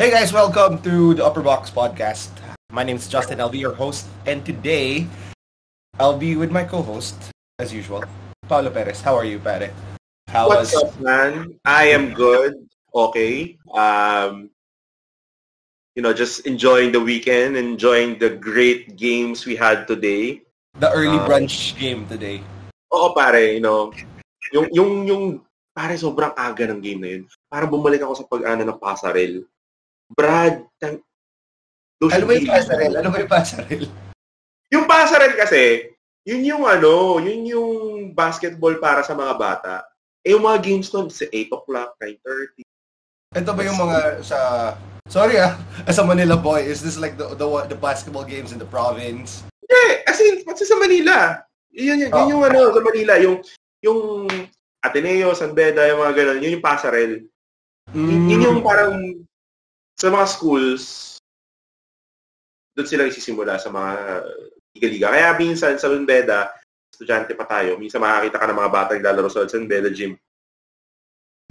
Hey guys, welcome to the Upperbox Podcast. My name is Justin. I'll be your host, and today I'll be with my co-host, as usual, Paolo Perez. How are you, pare? What's up, man? I am good. Okay. Just enjoying the weekend, enjoying the great games we had today. The early brunch game today. Oo, pare, yung pare, sobrang aga ng game na yun. Parang bumalik ako sa pag-ano ng pasarel. Brad, Ano ba yung pasarel? Yung pasarel kasi, yun yung basketball para sa mga bata. Eh, yung mga games nun, sa 8 o'clock, 9:30. Ito ba yung mga sorry as a Manila boy, is this like the basketball games in the province? Yeah, as in, pati sa Manila. Yun yung sa Manila, yung Ateneo, San Beda, yung mga ganun, yun yung pasarel. Yun yung parang sa mga schools, doon sila isisimula sa mga liga-liga. Kaya minsan sa San Beda, estudyante pa tayo, minsan makakita ka ng mga bata naglalaro sa San Beda gym.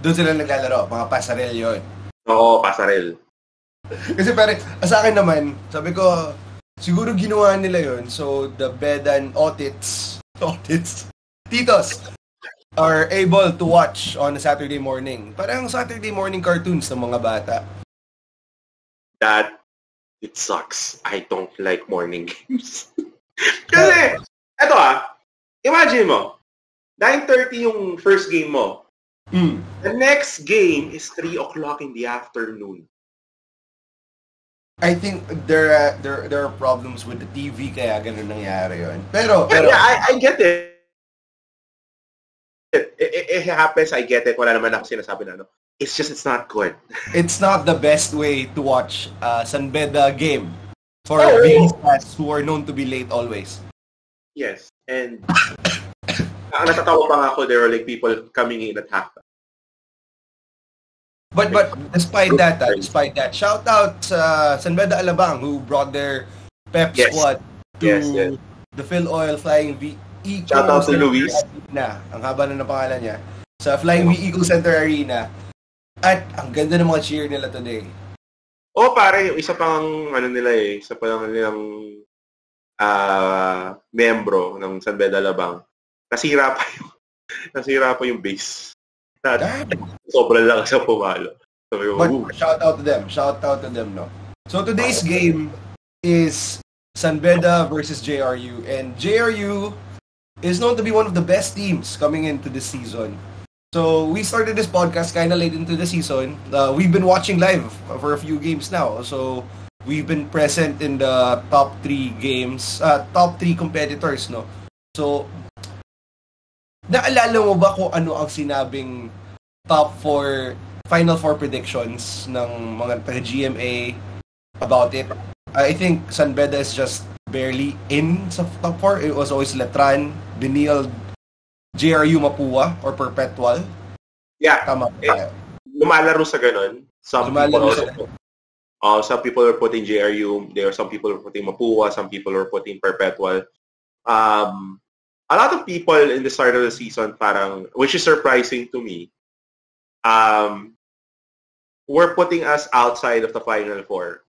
Doon sila naglalaro, mga pasarel yun. Oo, pasarel. Kasi pare, sa akin naman, sabi ko, siguro ginawa nila yun. So, the Bedan titos, are able to watch on a Saturday morning. Parang Saturday morning cartoons ng mga bata. It sucks. I don't like morning games. Kasi, eto imagine mo, 9:30 yung first game mo. The next game is 3 o'clock in the afternoon. I think there are problems with the TV kaya ganun nangyari yun. Pero I get it. It happens, I get it. Wala naman ako sinasabi na It's just, it's not good. It's not the best way to watch San Beda game for these guys who are known to be late always. Yes, and natatawa pa nga ako, there were like people coming in at halftime. But despite that, shout out San Beda Alabang who brought their pep squad to the Phil Oil Flying V Eco Shout out to Luis. Arena. Ang haba na ng pangalan niya. Sa Flying V Eco Center Arena. At ang ganda ng mga cheer nila today. Pare, yung isa pang isa pa lang nilang membro ng San Beda Alabang. Nasira pa yung base. Sobrang lang sa pumalo. But shout out to them, no? So today's game is San Beda versus JRU, and JRU is known to be one of the best teams coming into this season. So we started this podcast kind of late into the season. We've been watching live for a few games now. So we've been present in the top 3 competitors, no? So naalala mo ba kung ano ang sinabing Final 4 predictions ng mga taga-GMA about it? I think San Beda is just barely in sa top 4. It was always Letran, Benil, JRU Mapua, or Perpetual. Yeah. Tama. Lumalaro sa ganun. Some people are putting JRU. There are some people are putting Mapua. Some people are putting Perpetual. A lot of people in the start of the season, which is surprising to me, were putting us outside of the Final 4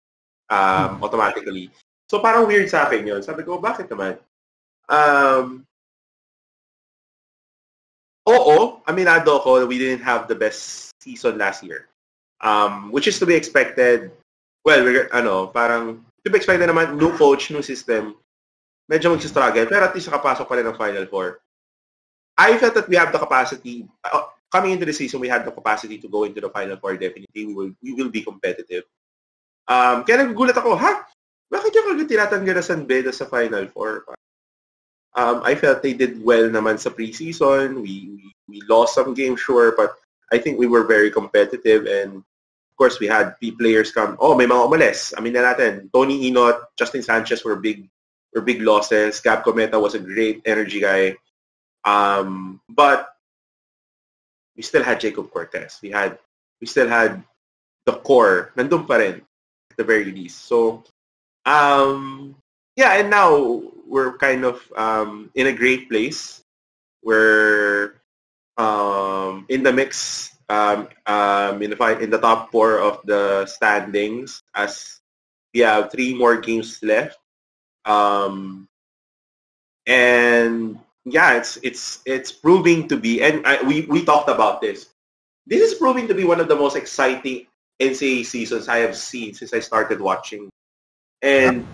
automatically. So parang weird sa akin yun. Sabi ko, bakit naman? Aminado ako, we didn't have the best season last year. Which is to be expected. Well, parang to be expected naman, new coach, new system. Medyo mag-struggle, pero at least nakapasok pa rin ng Final 4. I felt that we have the capacity, coming into the season, we had the capacity to go into the Final 4 definitely. We will be competitive. Kaya nagugulat ako, bakit yung kagad tinatanggal na San Beda sa Final 4? I felt they did well naman sa preseason. We lost some games, sure, but I think we were very competitive, and of course we had players come. May mga umalis. Amin na natin. Tony Inot, Justin Sanchez were big losses. Gab Cometa was a great energy guy. But we still had Jacob Cortez. We still had the core. Nandun pa rin at the very least. So, and now we're kind of in a great place. We're in the mix in the top 4 of the standings as we have 3 more games left. And yeah, it's proving to be, and we talked about this. This is proving to be one of the most exciting NCAA seasons I have seen since I started watching. And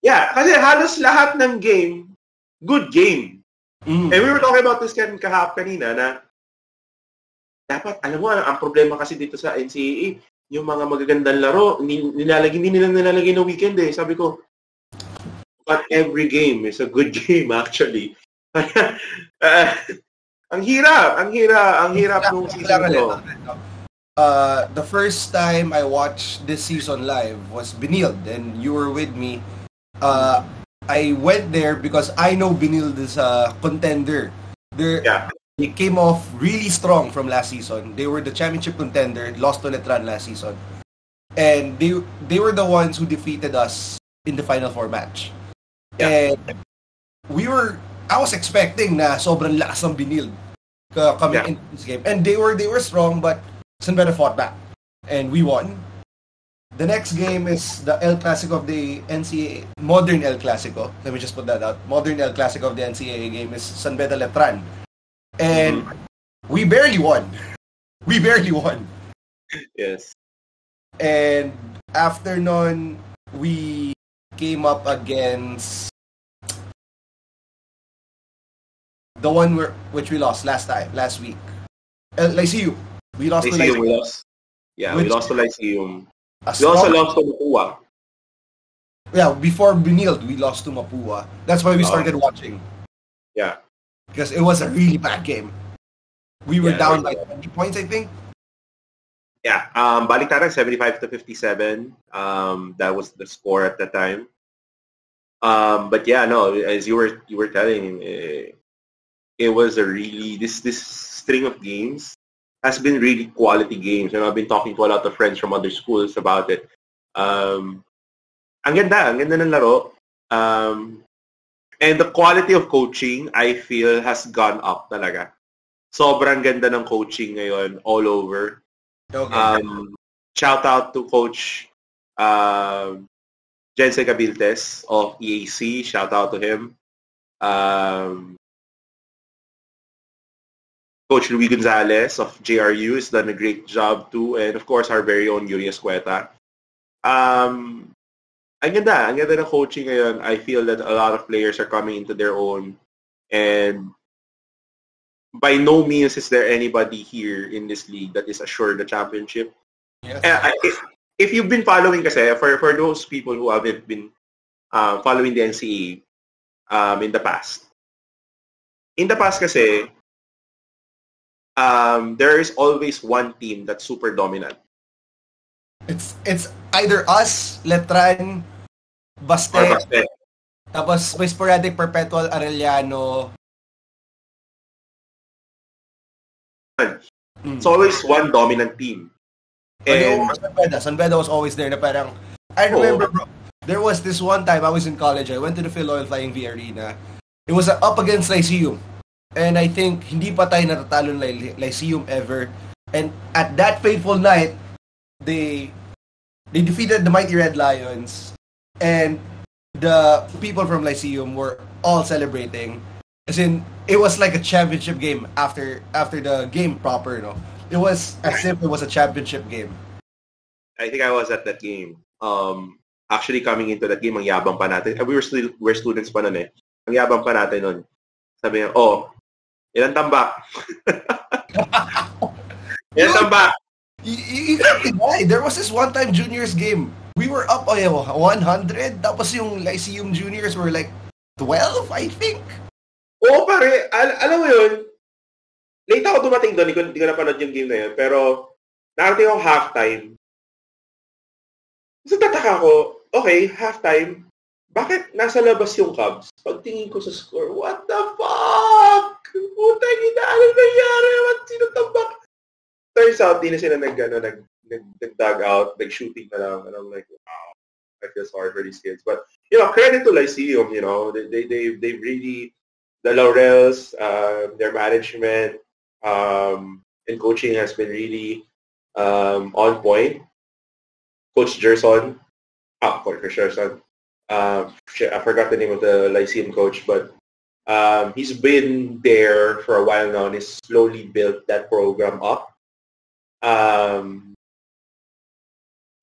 yeah, kasi halos lahat ng game, good game. And we were talking about this kanina na dapat, alam mo, ang problema kasi dito sa NCAA, yung mga magagandang laro, hindi nila nilalagay ng weekend eh. Sabi ko, but every game is a good game actually. Ang hirap nung season ko. The first time I watched this season live was Benilde, and you were with me. I went there because I know Benilde is a contender. They came off really strong from last season. They were the championship contender, lost to Letran last season. And they were the ones who defeated us in the Final Four match. Yeah. And I was expecting na sobrang lakas ng Benilde coming into this game. And they were strong, but San Beda fought back. And we won. The next game is the El Clasico of the NCAA, modern El Clasico. Let me just put that out. Modern El Clasico of the NCAA game is San Beda Letran. And we barely won. Yes. And after nun, we came up against the one which we lost last week. Lyceum. We lost to Lyceum. We lost to Lyceum. We also lost to Mapua. Yeah, before Benilde, we lost to Mapua. That's why we started watching. Yeah. Because it was a really bad game. We were down by 20 points, I think. Yeah. Baliktaran 75-57. That was the score at the time. But yeah, no, as you were telling, it was a really this string of games has been really quality games. And I've been talking to a lot of friends from other schools about it. Ang ganda ng laro. And the quality of coaching, I feel, has gone up talaga. Sobrang ganda ng coaching ngayon all over. Okay. Shout out to Coach Jose Cabiltes of EAC. Shout out to him. Coach Luis Gonzalez of JRU has done a great job too. And of course, our very own Yuri Escueta. Ang ganda ng coaching ngayon. I feel that a lot of players are coming into their own. And by no means is there anybody here in this league that is assured the championship. Yes. If you've been following kasi, for those people who haven't been following the NCAA in the past kasi, there is always one team that's super dominant. It's either us, Letran, Baste, tapos may sporadic Perpetual Arellano. It's always one dominant team. And San Beda was always there na parang, I remember, bro, there was this one time I was in college, I went to the Phil Oil Flying V Arena. It was up against Lyceum. And I think hindi pa tayo natatalo ng Lyceum ever. And at that fateful night, they defeated the mighty Red Lions. And the people from Lyceum were all celebrating. As in, it was like a championship game after the game proper, no? It was as if it was a championship game. I think I was at that game. Actually, coming into that game, ang yabang pa natin. We're students pa nun eh. Ang yabang pa natin nun. Sabi niya, ilang tambak? Ilang tambak? You can't deny. There was this one-time juniors game. We were up 100. Tapos yung Lyceum juniors were like 12, I think. Pare. Alam mo yun, late ako dumating doon. Hindi ko napanood yung game na yun. Pero, nakarating ako halftime. So, tataka ko, okay, halftime. Bakit nasa labas yung Cubs? Pagtingin ko sa score, what the fuck? Putang ina, anong nangyari? Sino tambak? Turns out, di na sila nag-dug out, nag-shooting na lang. And I'm like, wow, I feel sorry for these kids. But, credit to Lyceum, they really, the Laurels, their management, and coaching has been really on point. Coach Gerson, Coach Gerson, I forgot the name of the Lyceum coach, but he's been there for a while now and has slowly built that program up.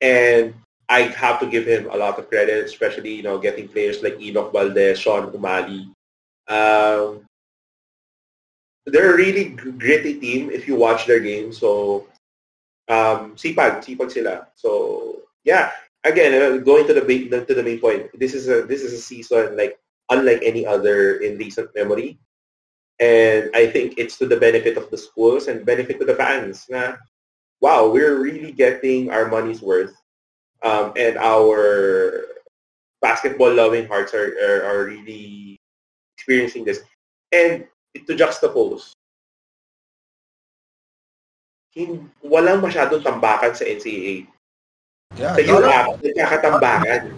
And I have to give him a lot of credit, especially, getting players like Enoch Valdez, Sean Umali. They're a really gritty team if you watch their games. So, sipag sila. So, yeah. Again, going to the main point. This is a season like unlike any other in recent memory, and I think it's to the benefit of the schools and benefit to the fans. Wow, we're really getting our money's worth, and our basketball-loving hearts are really experiencing this. And to juxtapose, walang masyadong tambakan sa NCAA. Yeah, Sa UAP, nagkakatambakan.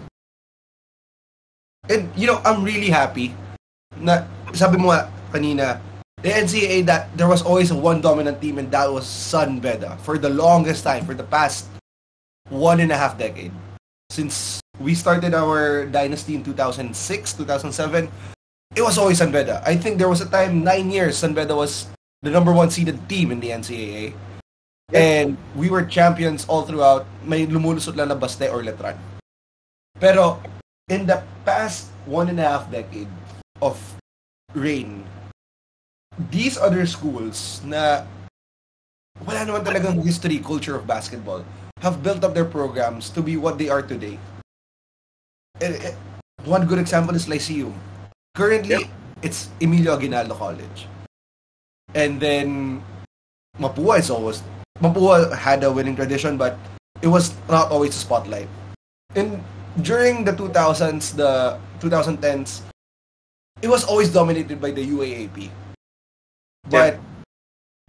And, I'm really happy na, sabi mo nga kanina, the NCAA, that there was always one dominant team, and that was San Beda for the longest time, for the past 1.5 decade. Since we started our dynasty in 2006, 2007, it was always San Beda. I think there was a time, 9 years, San Beda was the number 1 seeded team in the NCAA. And we were champions all throughout. May lumulusot lang na Baste or Letran. Pero, in the past 1.5 decade of reign, these other schools na wala naman talagang history, culture of basketball, have built up their programs to be what they are today. One good example is Lyceum. Currently, it's Emilio Aguinaldo College. And then, Mapua had a winning tradition, but it was not always a spotlight. And during the 2000s, the 2010s, it was always dominated by the UAAP. But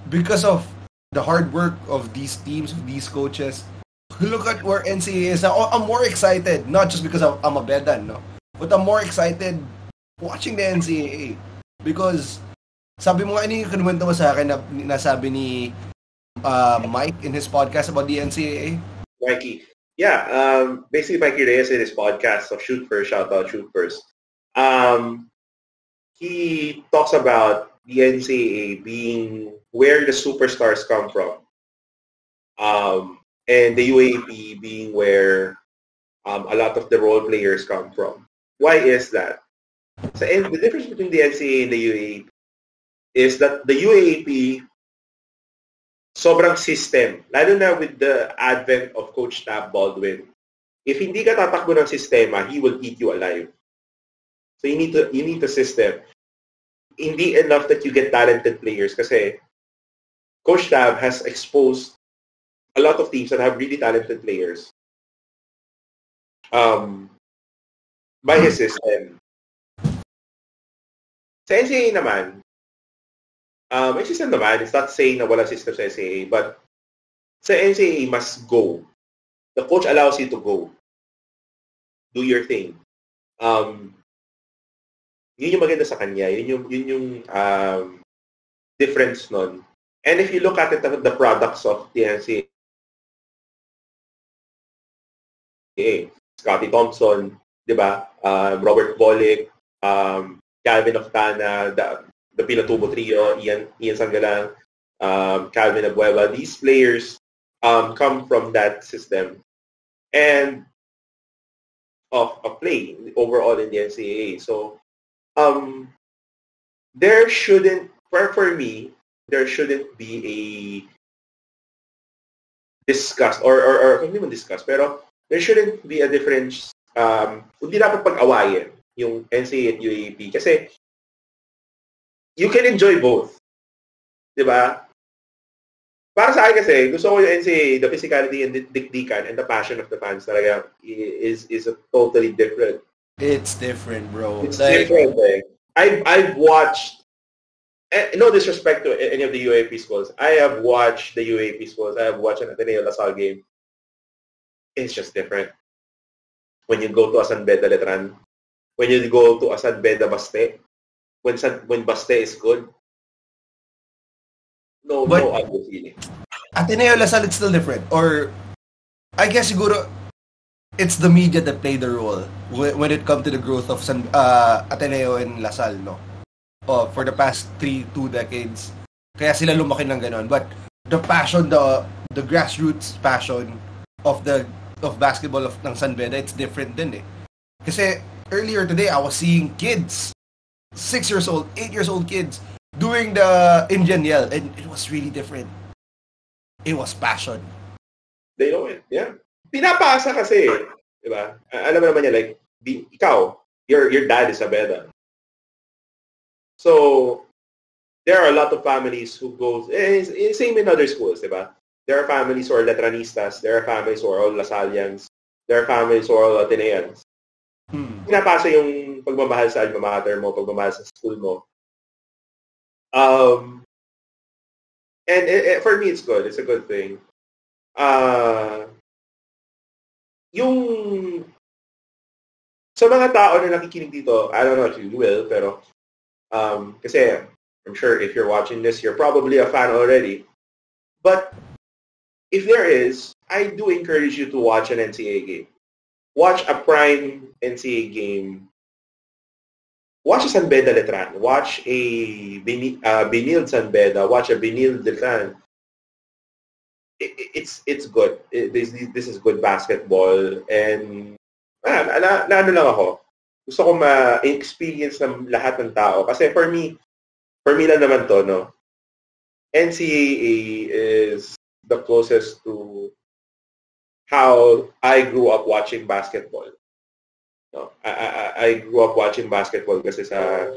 because of the hard work of these teams, of these coaches, look at where NCAA is now. I'm more excited, not just because I'm a Bedan, no? But I'm more excited watching the NCAA. Because, sabi mo, ano yung kinuwento mo sa akin na nasabi ni Mike in his podcast about the NCAA? Mikey. Yeah, basically Mikey Reyes in his podcast of Shoot First, shout out Shoot First. He talks about the NCAA being where the superstars come from. And the UAP being where a lot of the role players come from. Why is that? So, and the difference between the NCAA and the UAP is that the UAP sobrang system, lalo na with the advent of Coach Tab Baldwin. If hindi ka tatakbo ng sistema, he will eat you alive. So you need a system. Hindi enough that you get talented players kasi Coach Tab has exposed a lot of teams that have really talented players by his system. Sa NCAA naman, may system naman. It's not saying na wala system sa NCAA, but sa NCAA must go. The coach allows you to go. Do your thing. Yun yung maganda sa kanya. Yun yung difference nun. And if you look at it, the products of the NCAA, Scotty Thompson, di ba? Robert Bolick, Calvin Octana, the Pinatubo Trio, Ian Sangalang, Calvin Abueva. These players come from that system and of play overall in the NCAA. So there shouldn't, for me, there shouldn't be a discuss or hindi man discuss, pero there shouldn't be a difference. Hindi dapat pag-awayin yung NCAA at UAP kasi you can enjoy both. Diba? Para sa akin kasi, gusto ko yung NCAA, the physicality and the dikdikan and the passion of the fans talaga is a totally different. It's different, bro. It's different. I've watched, no disrespect to any of the UAP schools, I have watched the UAP schools. I have watched an Ateneo LaSalle game. It's just different. When you go to a San Beda Letran, when you go to a San Beda Baste, when Baste is good, No, But no other feeling. Ateneo Lasal, it's still different. Or I guess siguro it's the media that played the role when it comes to the growth of Ateneo and Lasal, no? For the past 2 decades. Kaya sila lumaki ng ganon. But the passion, the grassroots passion of basketball ng San Beda, it's different din eh. Kasi earlier today, I was seeing kids, 6 years old, 8 years old kids, doing the Indian yell, and it was really different. It was passion. They know it, yeah. Pinapasa kasi, di ba? Alam mo naman yan, like, ikaw, your dad is a Beda. So, there are a lot of families who go, same in other schools, di ba? There are families who are Letranistas, there are families who are all Lasalians, there are families who are all Ateneans. Pinapasa yung pagmamahal sa alma mater mo, pagmamahal sa school mo. And for me, it's good. It's a good thing. Yung sa mga tao na nakikinig dito, I don't know if you will, pero kasi I'm sure if you're watching this, you're probably a fan already. But if there is, I do encourage you to watch an NCAA game. Watch a prime NCAA game. Watch a San Beda Letran. Watch a Benil San Beda. Watch a Benil Letran. It's good. This is good basketball. And ano lang ako. Gusto ko ma-experience ng lahat ng tao. Kasi for me lang naman to, no? NCAA is the closest to how I grew up watching basketball. No, I grew up watching basketball kasi sa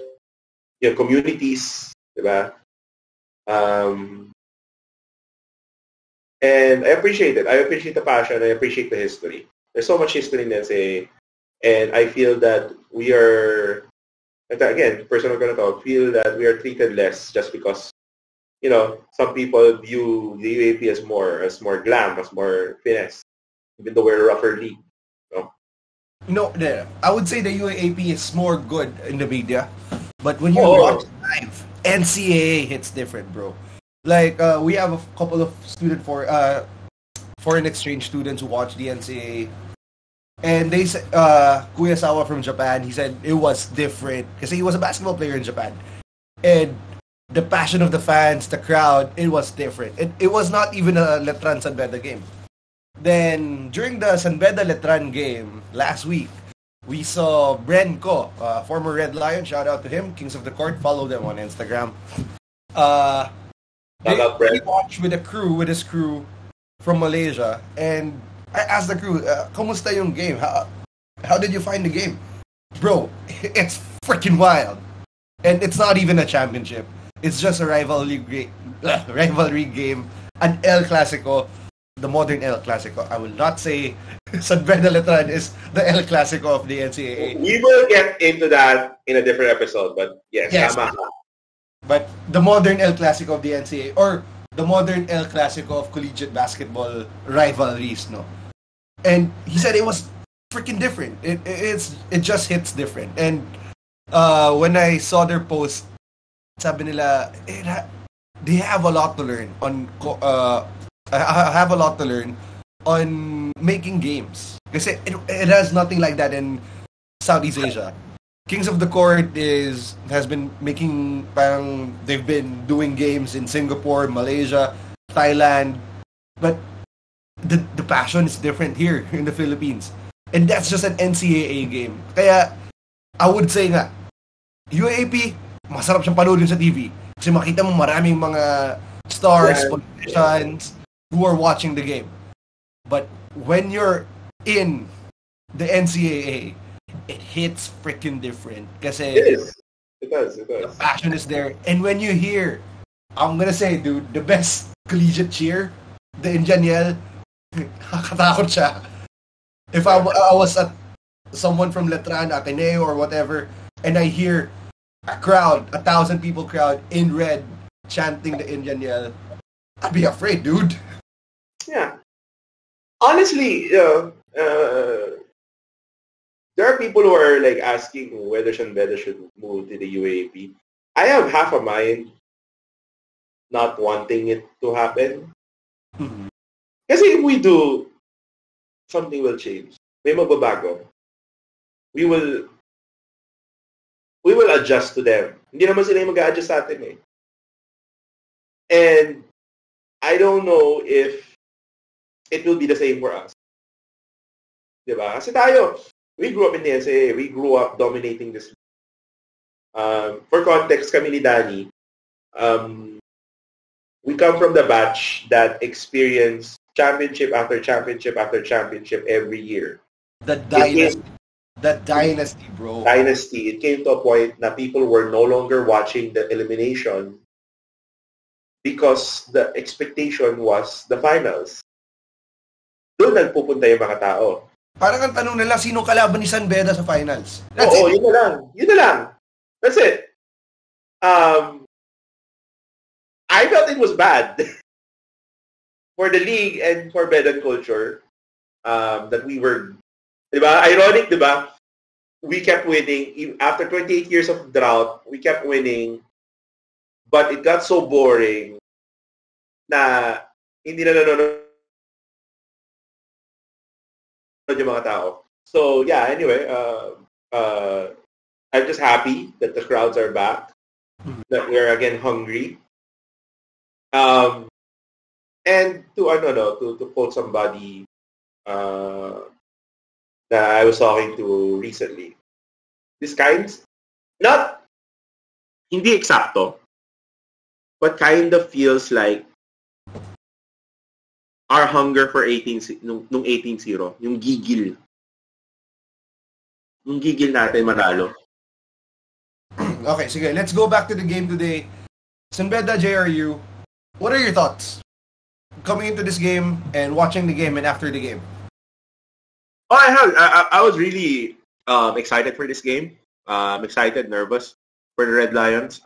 communities, di ba? And I appreciate it. I appreciate the passion. I appreciate the history. There's so much history in NCAA, and I feel that we are, again, personal ko na to, feel that we are treated less just because, some people view the UAP as more glam, as more finesse, even though we're a rougher league. No, I would say the UAAP is more good in the media, but when you watch live, NCAA hits different, bro. Like we have a couple of foreign exchange students who watch the NCAA, and they said Kuya Sawa from Japan. He said it was different because he was a basketball player in Japan, and the passion of the fans, the crowd, it was different. It was not even a Letran San Beda game. Then, during the San Beda Letran game last week, we saw Bren Ko, former Red Lion. Shout out to him, Kings of the Court. Follow them on Instagram. He watched with his crew from Malaysia. And I asked the crew, kumusta yung game? How did you find the game? Bro, it's freaking wild. And it's not even a championship. It's just a rivalry game. An El Clasico. The modern El Clasico. I will not say San Beda Letran is the El Clasico of the NCAA. We will get into that in a different episode, but yes. But the modern El Clasico of the NCAA, or the modern El Clasico of collegiate basketball rivalries, no? And he said it was freaking different. It just hits different. And when I saw their post, sabi nila, they have a lot to learn on I have a lot to learn on making games. Kasi it has nothing like that in Southeast Asia. Kings of the Court has been making, they've been doing games in Singapore, Malaysia, Thailand. But the passion is different here in the Philippines. And that's just an NCAA game. Kaya, I would say nga, UAP, masarap siyang panoodin sa TV. Kasi makita mo maraming mga stars, politicians, who are watching the game. But when you're in the NCAA, it hits freaking different. Kasi it does. The passion is there. And when you hear, I'm gonna say, dude, the best collegiate cheer, the Indian yell, nakakatakot siya. If I was at someone from Letran, Ateneo, or whatever, and I hear a crowd, 1,000 people crowd in red chanting the Indian yell, I'd be afraid, dude. Yeah. Honestly, there are people who are like asking whether San Beda should move to the UAP. I have half a mind not wanting it to happen. Mhm. Kasi if we do, something will change. May magbabago. We will adjust to them. Hindi naman sila yung mag-a-adjust sa atin eh. And I don't know if it will be the same for us. Diba? Kasi tayo, we grew up in the NCAA. We grew up dominating this. For context, kami ni Danny, we come from the batch that experienced championship after championship after championship every year. The dynasty, bro. Dynasty. It came to a point na people were no longer watching the elimination because the expectation was the finals. Doon nagpupunta yung mga tao. Parang ang tanong nila, sino kalaban ni San Beda sa finals? Oo, yun na lang. Yun na lang. That's it. I felt it was bad for the league and for Bedan culture that we were, diba? Ironic, diba? We kept winning. After 28 years of drought, we kept winning. But it got so boring na hindi na nanonood yung mga tao. So, yeah, anyway, I'm just happy that the crowds are back, that we're again hungry. And to quote somebody that I was talking to recently, this not hindi eksakto, but kind of feels like our hunger for 18 nung 18-0, yung gigil. Yung gigil natin manalo. Okay, sige. Let's go back to the game today. San Beda, JRU, what are your thoughts coming into this game and watching the game and after the game? Oh, I was really excited for this game. Excited, nervous for the Red Lions.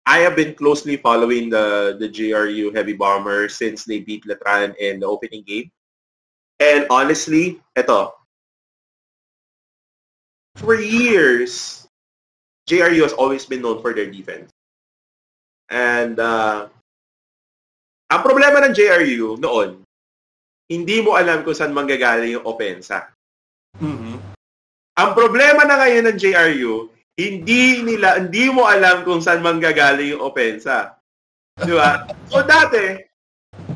I have been closely following the JRU Heavy Bombers since they beat Letran in the opening game. And honestly, for years, JRU has always been known for their defense. And ang problema ng JRU noon, hindi mo alam kung saan manggagaling yung opensa. Mm-hmm. Ang problema na ngayon ng JRU, hindi mo alam kung saan manggagaling yung opensa. Di ba? So dati,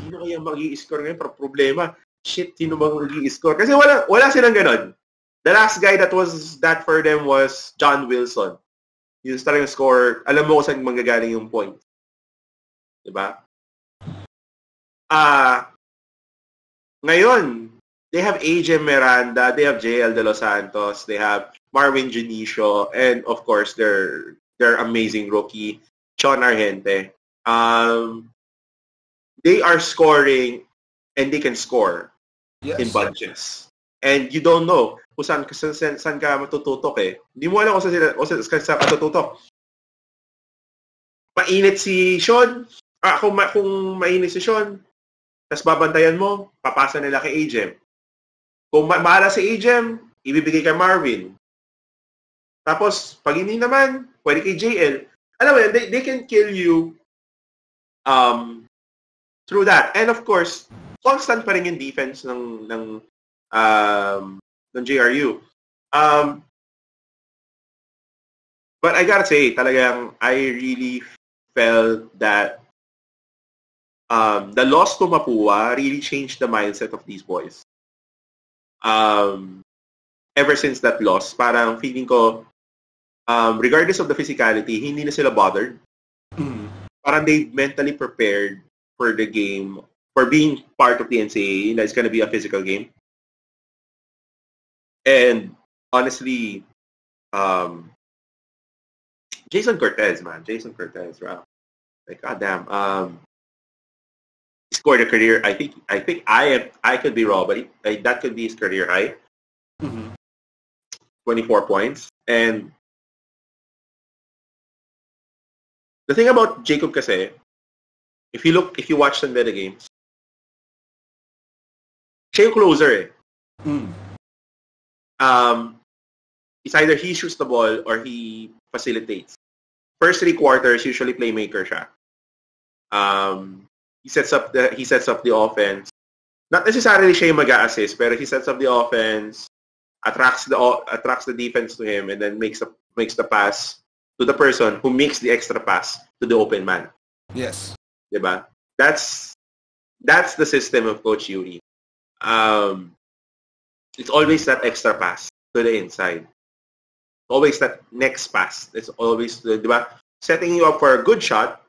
sino kaya mag-i-score ngayon? Problema, shit, sino bang mag-i-score? Kasi wala silang ganon. The last guy that was that for them was John Wilson. Yung starting scorer, alam mo kung saan manggagaling yung point. Di ba? Ngayon, they have AJ Miranda, they have JL De Los Santos, they have Marvin Junicio, and of course, their amazing rookie, Chon Argente. They are scoring, and they can score in bunches. And you don't know kung saan ka matututok eh. Hindi mo alam kung saan ka matututok. Mainit si Sean. Kung mainit si Sean, tapos babantayan mo, papasa nila kay AJ. Kung maala si AJ, ibibigay kay Marvin. Tapos, pag hindi naman, pwede kay JL. Alam mo yan, they can kill you through that. And of course, constant pa rin yung defense ng JRU. But I gotta say, talagang I really felt that the loss to Mapua really changed the mindset of these boys. Ever since that loss, parang feeling ko, regardless of the physicality, hindi na sila bothered. Parang they mentally prepared for the game, for being part of the NCAA, that it's going to be a physical game. And honestly, Jason Cortez, wow. Like, goddamn, he scored a career. I think I could be wrong, but that could be his career high. 24 points. And the thing about Jacob kasi, if you watch San Beda games, siya yung closer eh. It's either he shoots the ball or he facilitates. First 3 quarters, usually playmaker siya. He sets up the offense. Not necessarily siya yung mag-a-assist, pero he sets up the offense, attracts the defense to him, and then makes the pass to the person who makes the extra pass to the open man. Yes. Diba? That's the system of Coach Yuri. It's always that extra pass to the inside. Always that next pass. It's always, diba? Setting you up for a good shot,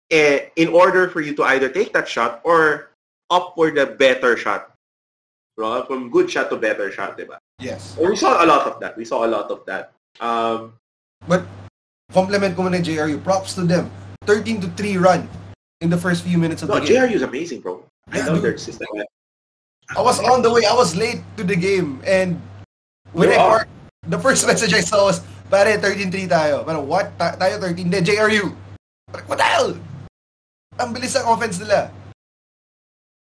in order for you to either take that shot or opt for the better shot. Right? From good shot to better shot, diba? Yes. We saw a lot of that. But compliment ko muna JRU. Props to them. 13-3 run in the first few minutes of the game. JRU is amazing, bro. I love their system. I was on the way. I was late to the game. And when the first message I saw was, pare, 13-3 tayo. Pero what? Tayo 13? Hindi, JRU. What the hell? Ang bilis ang offense nila.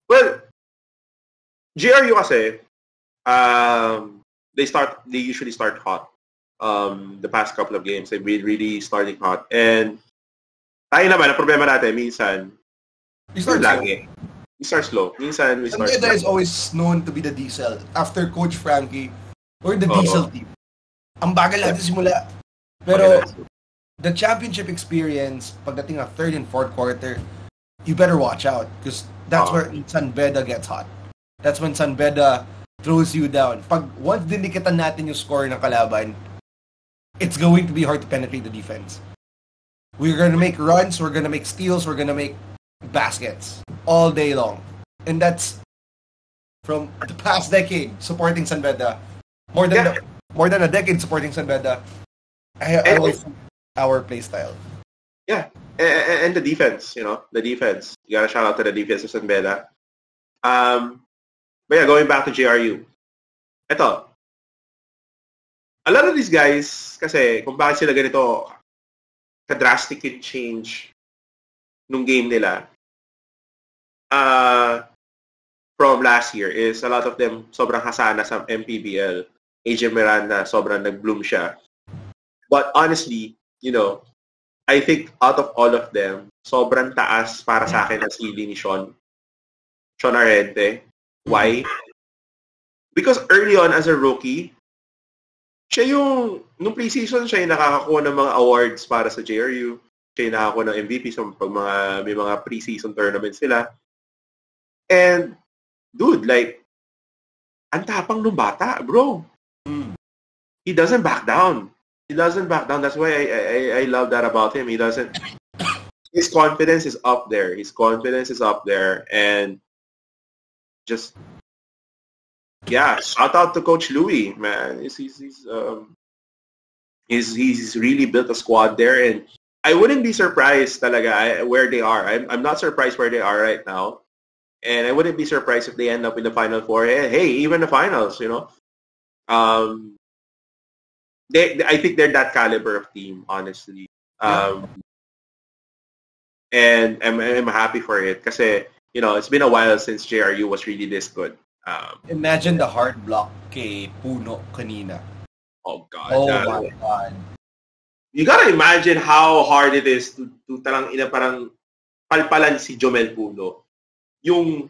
Well, JRU kasi, they usually start hot. The past couple of games, they've been really starting hot. And tayo naman, ang problema natin, minsan, we start slow. Minsan, we start slow. San Beda is always known to be the diesel. After Coach Frankie, or the diesel team. Ang bagal natin simula. Pero, the championship experience, pagdating ng third and fourth quarter, you better watch out. Because that's where San Beda gets hot. That's when San Beda throws you down. Once dinikitan natin yung score ng kalaban, it's going to be hard to penetrate the defense. We're going to make runs, we're going to make steals, we're going to make baskets all day long. And that's from the past decade supporting San Beda. More than a decade supporting San Beda. I like our play style. Yeah. And the defense, the defense. You gotta shout out to the defense of San Beda. But yeah, going back to JRU. Ito. A lot of these guys, kasi kung bakit sila ganito, ka-drastic yung change nung game nila from last year is a lot of them sobrang hasana sa MPBL. AJ Miranda, sobrang nag-bloom siya. But honestly, I think out of all of them, sobrang taas para sa akin ang ceiling ni Sean Arente. Why? Because early on as a rookie, nung preseason, siya yung nakakakuha ng mga awards para sa JRU. Siya yung nakakakuha ng MVP pag may mga preseason tournaments sila. And, dude, ang tapang nung bata, bro. He doesn't back down. That's why I love that about him. His confidence is up there. And just, shout out to Coach Louis, man. He's really built a squad there, and I wouldn't be surprised talaga where they are. I'm not surprised where they are right now, and I wouldn't be surprised if they end up in the Final Four. Hey, even the finals, I think they're that caliber of team, honestly. And I'm happy for it kasi, it's been a while since JRU was really this good. Imagine the hard block kay Puno kanina. Oh, God. My God. You gotta imagine how hard it is to parang palpalan si Jomel Puno. Yung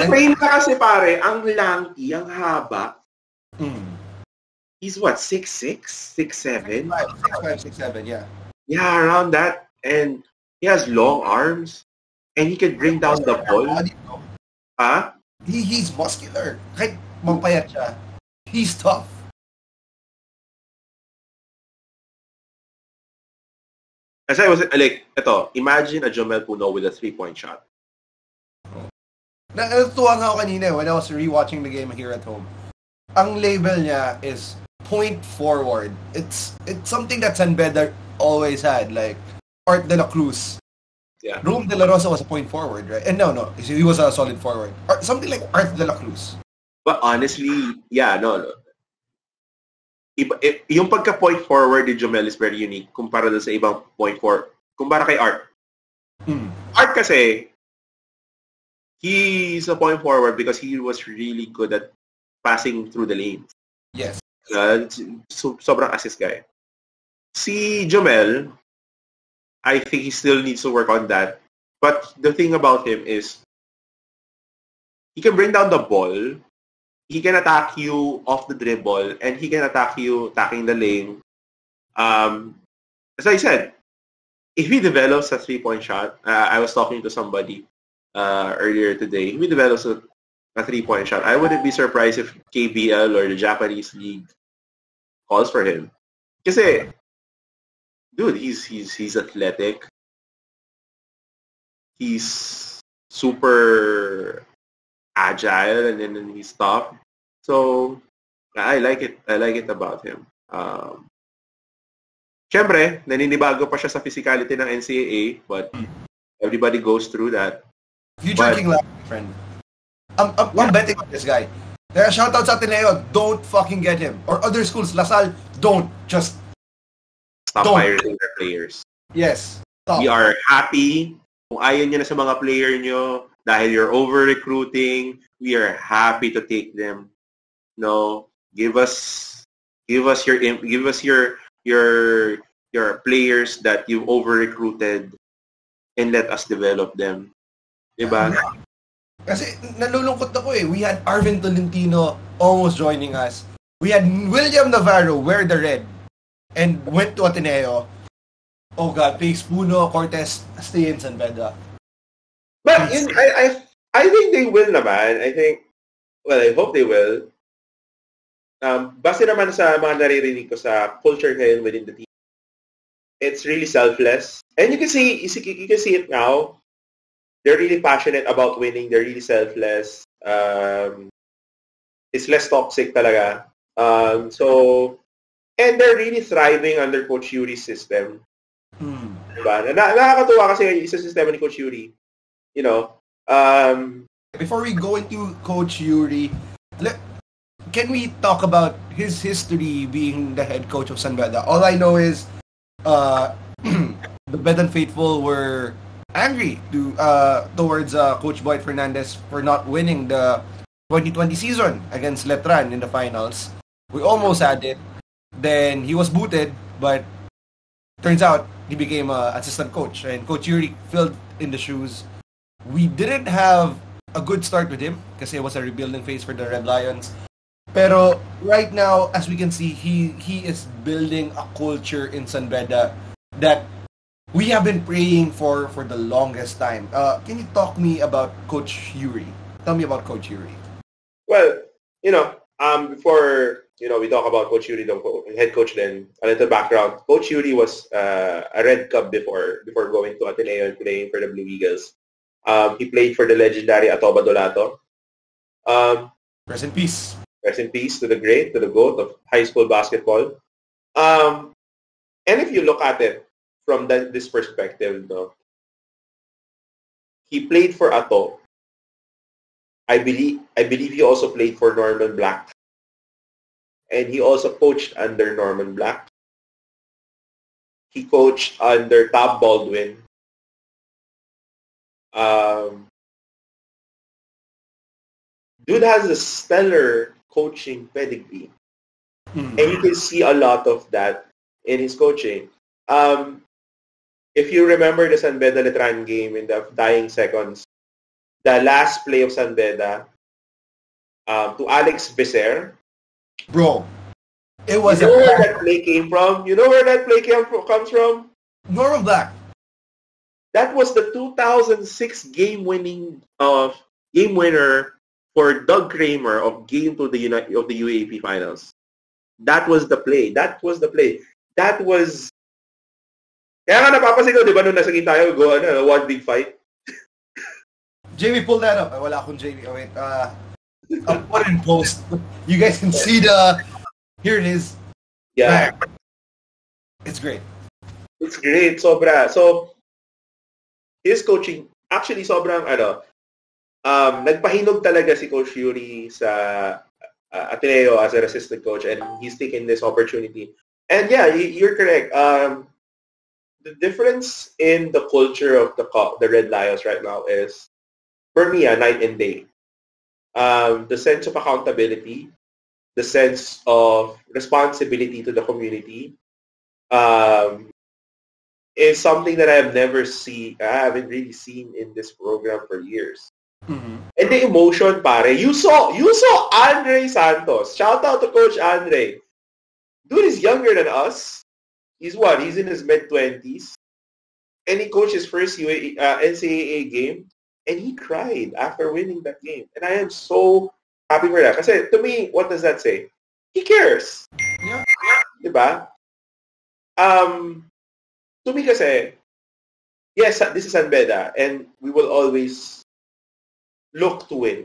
frame na kasi pare, ang lanky, ang haba. He's what, 6'6", 6'7"? 6'5", 6'7", yeah. Yeah, around that. And he has long arms. And he can bring down the ball. Huh? He's muscular. Kahit mampayat siya, he's tough. As I was imagine a Jomel Puno with a 3-point shot. Natutuwa nga ako kanina when I was rewatching the game here at home. Ang label niya is point forward. It's something that San Beda always had, like Art de la Cruz. Yeah. Rome de la Rosa was a point forward, right? And no, he was a solid forward. Something like Art de la Cruz. But honestly, no. Yung pagka-point forward ni Jomel is very unique kumpara sa ibang point forward. Kumpara kay Art. Art kasi, he's a point forward because he was really good at passing through the lanes. Yes. Sobrang assist guy. Si Jomel, I think he still needs to work on that. But the thing about him is he can bring down the ball. He can attack you off the dribble, and he can attack you attacking the lane. As I said, if he develops a three-point shot, I was talking to somebody earlier today. If he develops a three-point shot, I wouldn't be surprised if KBL or the Japanese League calls for him. Kasi, dude, he's athletic. He's super agile, and then he's tough. So, I like it. I like it about him. Siyempre, naninibago pa siya sa physicality ng NCAA, but everybody goes through that. Future King Lab, friend. I'm betting on this guy. Kaya shoutout sa Ateneo, don't fucking get him. Or other schools, Lasal, don't. Just stop pirating their players. Yes. Stop. We are happy. Kung ayaw niyo na sa mga player niyo, dahil you're over-recruiting, we are happy to take them. No, give us your players that you over-recruited and let us develop them. Diba? Kasi nalulungkot ako eh. We had Arvin Tolentino almost joining us. We had William Navarro wear the red and went to Ateneo. Oh God, Pace Puno, Cortez, stay in San Beda. But I think they will naman. I hope they will. Base naman sa mga naririnig ko sa culture ngayon within the team, it's really selfless. And you can see it now. They're really passionate about winning. They're really selfless. It's less toxic talaga. And they're really thriving under Coach Yuri's system. Diba? Nakakatuwa kasi yung system ni Coach Yuri. You know. Before we go into Coach Yuri, can we talk about his history being the head coach of San Beda? All I know is the Bedan faithful were angry towards Coach Boyd Fernandez for not winning the 2020 season against Letran in the finals. We almost had it. Then he was booted, but turns out he became an assistant coach, and Coach Yuri filled in the shoes. We didn't have a good start with him because it was a rebuilding phase for the Red Lions. Pero right now, as we can see, he is building a culture in San Beda that we have been praying for the longest time. Can you talk me about Coach Yuri? Tell me about Coach Yuri. Well, before we talk about Coach Yuri, the head coach, then a little background. Coach Yuri was a Red Cub before going to Ateneo and playing for the Blue Eagles. He played for the legendary Atoba Dolato. Rest in peace. Rest in peace to the great, to the GOAT of high school basketball. And if you look at it from this perspective, he played for Ato. I believe he also played for Norman Black. And he also coached under Norman Black. He coached under Tab Baldwin. Dude has a stellar coaching pedigree. And you can see a lot of that in his coaching. If you remember the San Beda Letran game in the dying seconds, the last play of San Beda, to Alex Becer. Bro, it was where that play came from? You know where that play comes from? Norman Black. That was the 2006 game winner for Doug Kramer of Game 2 of the UAP Finals. That was the play. Kaya nga napapansin ko, di ba, nung nasa game tayo, one big fight. JV, pull that up. Wala akong JV. Oh, wait. I'll put it in post. You guys can see here it is. Yeah. Man. It's great. It's great. Sobra. So, his coaching, actually, sobrang, nagpahinog talaga si Coach Yuri sa Ateneo as an assistant coach, and he's taken this opportunity. And yeah, you're correct. The difference in the culture of the Red Lions right now is, for me, night and day. The sense of accountability, the sense of responsibility to the community, is something that I haven't really seen in this program for years. Mm-hmm. And the emotion, pare, you saw Andre Santos. Shout out to Coach Andre. Dude is younger than us. He's what? He's in his mid-20s. And he coached his first NCAA game. And he cried after winning that game. And I am so happy for that. Kasi to me, what does that say? He cares. Yeah. Diba? To me kasi, yes, this is San Beda. And we will always look to win.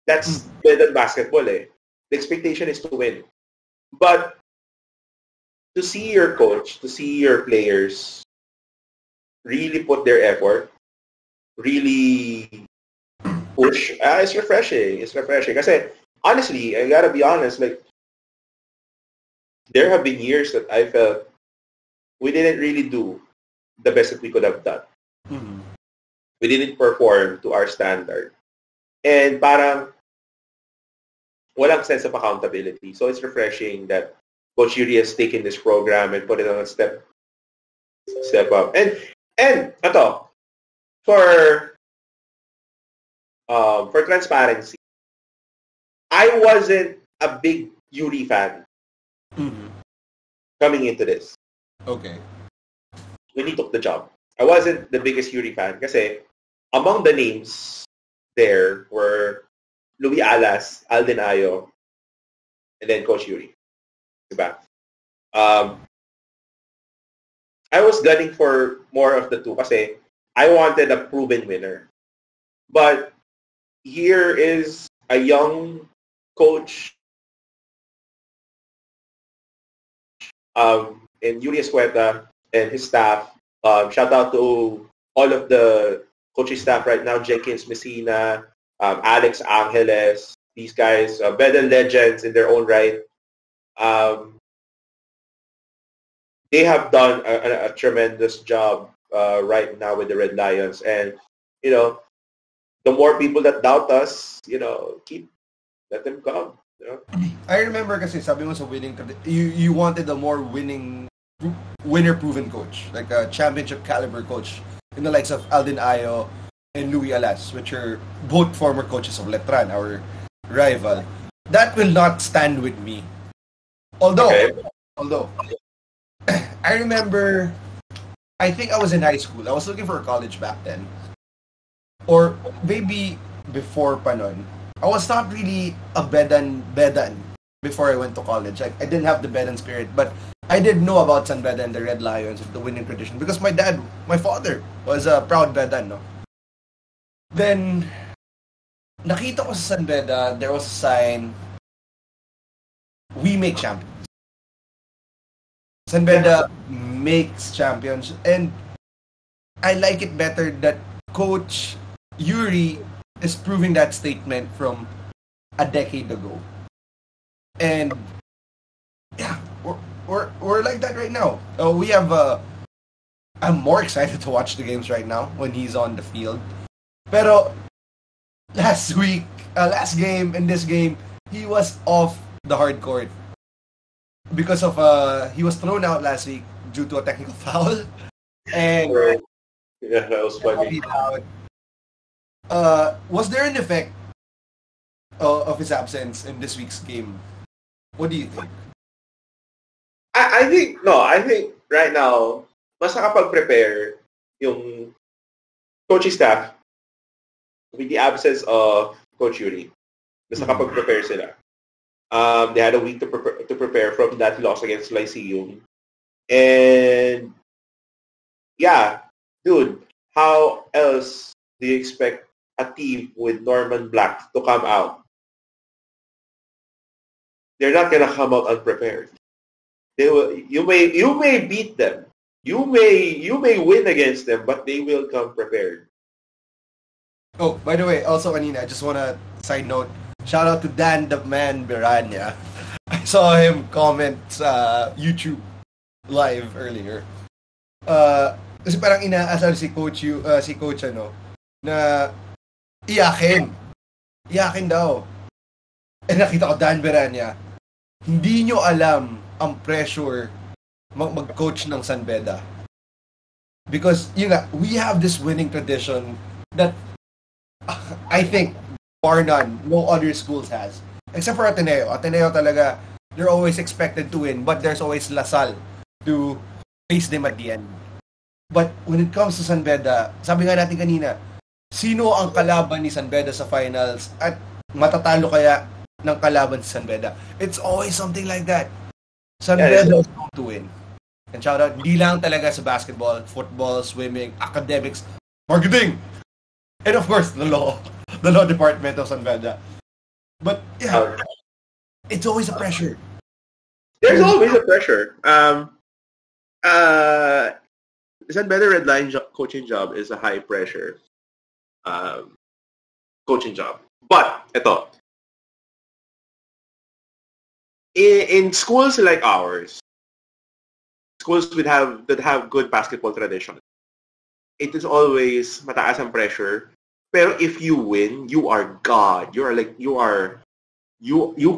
That's better than basketball eh. The expectation is to win. But to see your coach, to see your players really put their effort, really push, it's refreshing. It's refreshing. Kasi, honestly, I gotta be honest, like, there have been years that I felt we didn't really do the best that we could have done. Mm-hmm. We didn't perform to our standard. And parang walang sense of accountability. So it's refreshing that Coach Yuri has taken this program and put it on a step up. And ito, for transparency, I wasn't a big Yuri fan coming into this. Okay. When he took the job. I wasn't the biggest Yuri fan kasi among the names there were Louis Alas, Alden Ayo, and then Coach Yuri. Diba? I was gunning for more of the two kasi I wanted a proven winner. But here is a young coach and Yuri Escueta and his staff. Shout out to all of the coaching staff right now, Jenkins Messina, Alex Angeles, these guys, better legends in their own right. They have done a tremendous job right now with the Red Lions. And, you know, the more people that doubt us, you know, let them come. You know? I remember kasi sabi mo sa winning, you wanted a more winner-proven coach, like a championship caliber coach in the likes of Alden Ayo and Louis Alas, which are both former coaches of Letran, our rival. That will not stand with me. Although, I remember, I think I was in high school. I was looking for a college back then. Or maybe before pa nun. I was not really a bedan before I went to college. I didn't have the bedan spirit, but I did know about San Beda and the Red Lions of the winning tradition because my father was a proud bedan, no? Then, nakita ko sa San Beda, there was a sign, we make champions. San Beda makes champions, and I like it better that Coach Yuri is proving that statement from a decade ago. And yeah, we're like that right now. We have I'm more excited to watch the games right now when he's on the field. Pero last game and this game, he was off the hard court because of he was thrown out last week due to a technical foul. And yeah, that was funny. Was there an effect of his absence in this week's game? What do you think? I think right now, mas nakapag-prepare yung coaching staff with the absence of Coach Yuri. Mas nakapag-prepare sila. They had a week to prepare from that loss against Lyceum. And yeah, dude, how else do you expect a team with Norman Black to come out? They're not gonna come out unprepared. They will. You may beat them. You may win against them, but they will come prepared. Oh, by the way, also kanina, I just wanna side note. Shout out to Dan the Man Biranya. I saw him comment sa YouTube live earlier. Kasi parang inaasal si Coach na iyakin daw. Eh nakita ko Dan Biranya. Hindi nyo alam ang pressure mag-coach ng San Beda. Because we have this winning tradition that I think bar none, no other schools has. Except for Ateneo. Ateneo talaga, they're always expected to win, but there's always Lasal to face them at the end. But when it comes to San Beda, sabi nga natin kanina, sino ang kalaban ni San Beda sa finals at matatalo kaya ng kalaban si San Beda? It's always something like that. San Beda is going to win. And shout out, di lang talaga sa basketball, football, swimming, academics, marketing, and of course, the law department of San Beda. But yeah, it's always a pressure. There's always a pressure. San Beda Red Lions coaching job is a high pressure coaching job. But ito, in schools like ours, schools that have good basketball tradition, it is always mataas ang pressure. Pero if you win, you are God. You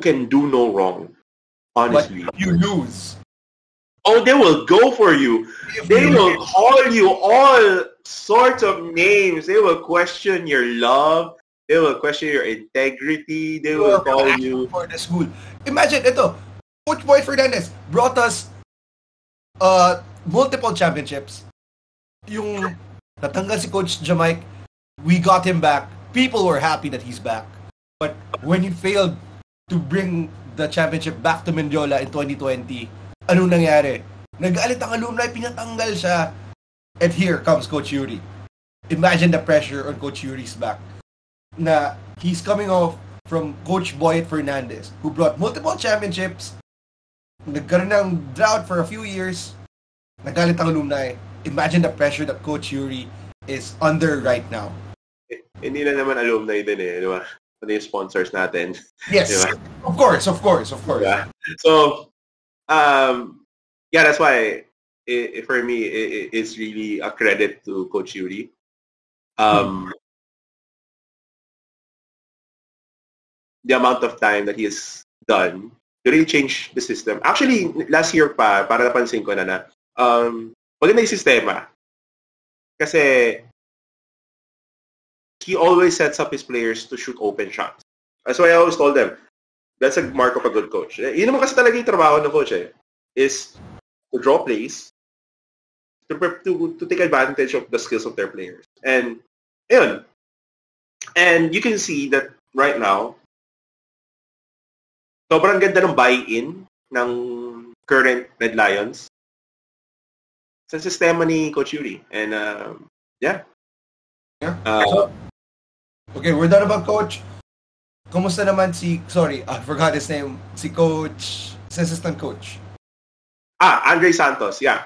can do no wrong. Honestly, but you lose. Oh, they will go for you. They will call you all sorts of names. They will question your love. They will question your integrity. They will call you for the school. Imagine ito, Coach Boy Fernandez brought us multiple championships. Yung natanggal si Coach Jamaic, we got him back. People were happy that he's back. But when he failed to bring the championship back to Mendiola in 2020, anong nangyari? Nag-alit ang alumni, pinatanggal siya. And here comes Coach Yuri. Imagine the pressure on Coach Yuri's back. Na he's coming off from Coach Boyd Fernandez, who brought multiple championships, nagkaroon ng drought for a few years, nagalit ang alumni. Imagine the pressure that Coach Yuri is under right now. Hindi na naman alumni din di ba? Ano yung sponsors natin. Yes, diba? Of course. Yeah. So, that's why for me, it's really a credit to Coach Yuri. The amount of time that he has done to really change the system. Actually, last year para napansin ko na maganda yung sistema. Kasi he always sets up his players to shoot open shots. That's why I always told them, that's a mark of a good coach. Yun naman kasi talaga yung trabaho ng coach is to draw plays, to take advantage of the skills of their players. And yun. And you can see that right now, sobrang ganda ng buy-in ng current Red Lions sa sistema ni Coach Yuri. And okay, we're done about Coach. Kumusta naman I forgot his name, si Coach, assistant coach. Andre Santos, yeah.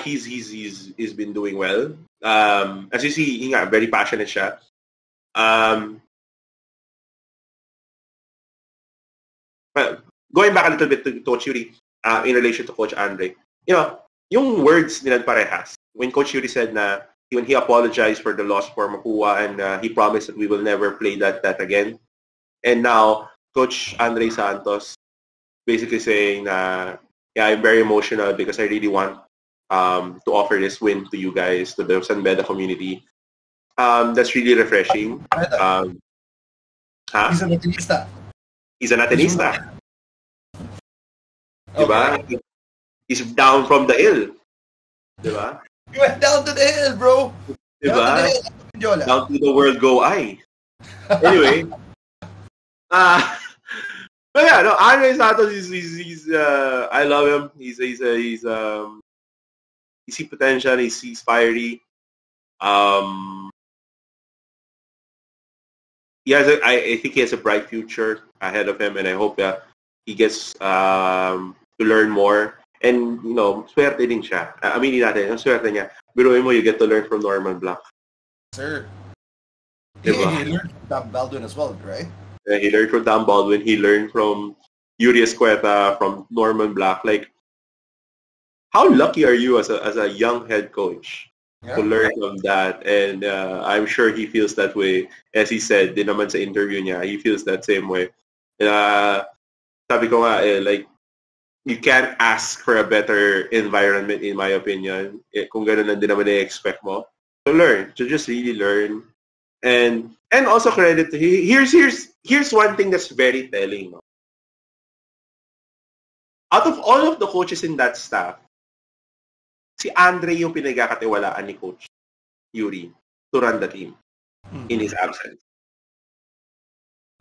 He's been doing well. As you see, very passionate siya. Well, going back a little bit to Coach Yuri, in relation to Coach Andre, yung words nila parehas. When Coach Yuri said na when he apologized for the loss for Mapua and he promised that we will never play that again. And now, Coach Andre Santos basically saying na, I'm very emotional because I really want to offer this win to you guys, to the San Beda community. That's really refreshing. He's an Atenista. He's an Atenista. Diba? Okay. He's down from the hill. Diba? You went down to the hill, bro. Diba? Down to the world go I. Anyway. But yeah, no, Andre Santos he's I love him. He's he sees potential, he sees fiery. I think he has a bright future ahead of him, and I hope he gets to learn more. And, swerte din siya. Aminin natin, ang swerte niya. Biruin mo, you get to learn from Norman Black. Sir. Diba? He learned from Tom Baldwin as well, right? Yeah, he learned from Tom Baldwin. He learned from Yuri Escueta, from Norman Black. Like, how lucky are you as a young head coach to learn from that? And I'm sure he feels that way. As he said, din naman sa interview niya, he feels that same way. Sabi ko nga, like, you can't ask for a better environment, in my opinion. Kung ganun lang din naman i-expect mo. To learn, to just really learn. And also credit to here's one thing that's very telling. No? Out of all of the coaches in that staff, si Andre yung pinagkakatiwalaan ni Coach Yuri to run the team in his absence.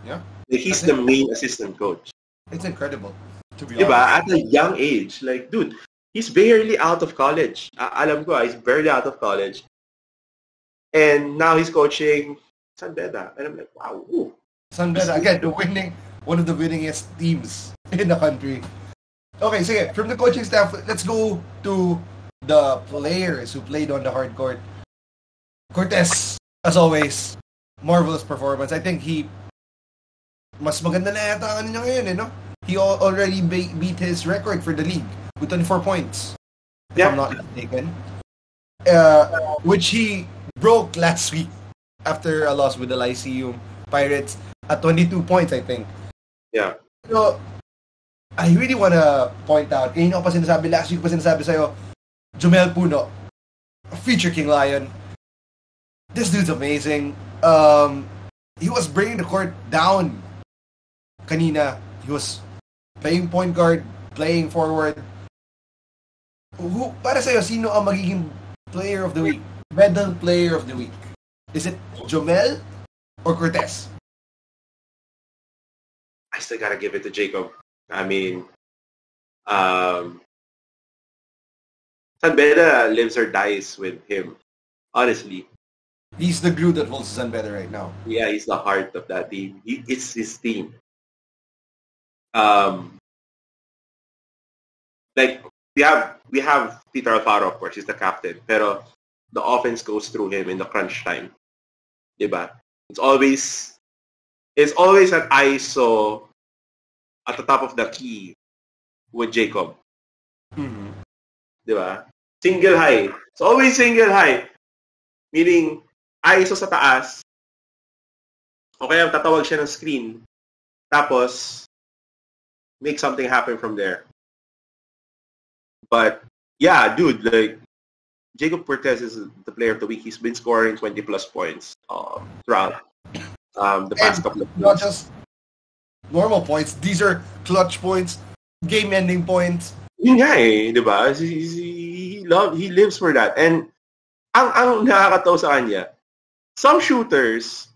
Yeah. He's the main assistant coach. It's incredible, to be honest. At a young age. Like, dude, he's barely out of college. Alam ko, he's barely out of college. And now he's coaching San Beda. And I'm like, wow. Ooh. San Beda, again, one of the winningest teams in the country. Okay, so from the coaching staff, let's go to the players who played on the hard court. Cortez, as always, marvelous performance. I think mas maganda na yata ang niya ngayon, no? He already beat his record for the league with 24 points, if I'm not mistaken. Which he broke last week after a loss with the Lyceum Pirates at 22 points, I think. Yeah. So, I really want to point out, kanina ko pa sinasabi, last week pa sinasabi sa'yo, Jomel Puno, a future King Lion. This dude's amazing. He was bringing the court down kanina. He was playing point guard, playing forward. Para sa'yo, sino ang magiging player of the week? Medal player of the week? Is it Jomel or Cortez? I still gotta give it to Jacob. I mean, San Beda lives or dies with him. Honestly. He's the glue that holds San Beda right now. Yeah, he's the heart of that team. It's his team. Like we have Peter Alfaro, of course, he's the captain. Pero the offense goes through him in the crunch time. Diba? It's always an ISO at the top of the key with Jacob. Mm-hmm. Diba? Single high. It's always single high. Meaning, ISO sa taas. O kaya tatawag siya ng screen. Tapos, make something happen from there. But, yeah, dude, like, Jacob Cortez is the player of the week. He's been scoring 20 plus points throughout the past couple of weeks. Not just normal points. These are clutch points, game-ending points. Yun nga eh, di ba? He lives for that. And ang nakakatawa sa kanya, some shooters,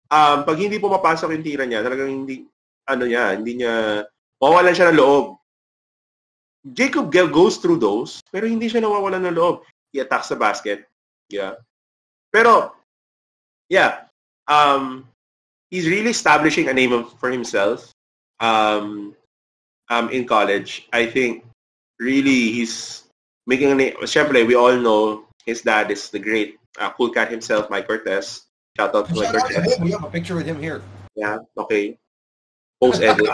pag hindi pumapasok yung tira niya, talagang hindi niya, mawawalan siya ng loob. Jacob goes through those, pero hindi siya nawawalan ng loob. He attacks the basket. Yeah. Pero, yeah, he's really establishing a name for himself in college. I think really he's making a name. Siyempre, we all know his dad is the great cool cat himself, Mike Cortez. Shout out to Mike Cortez. We have a picture with him here. Yeah, okay. Post edit.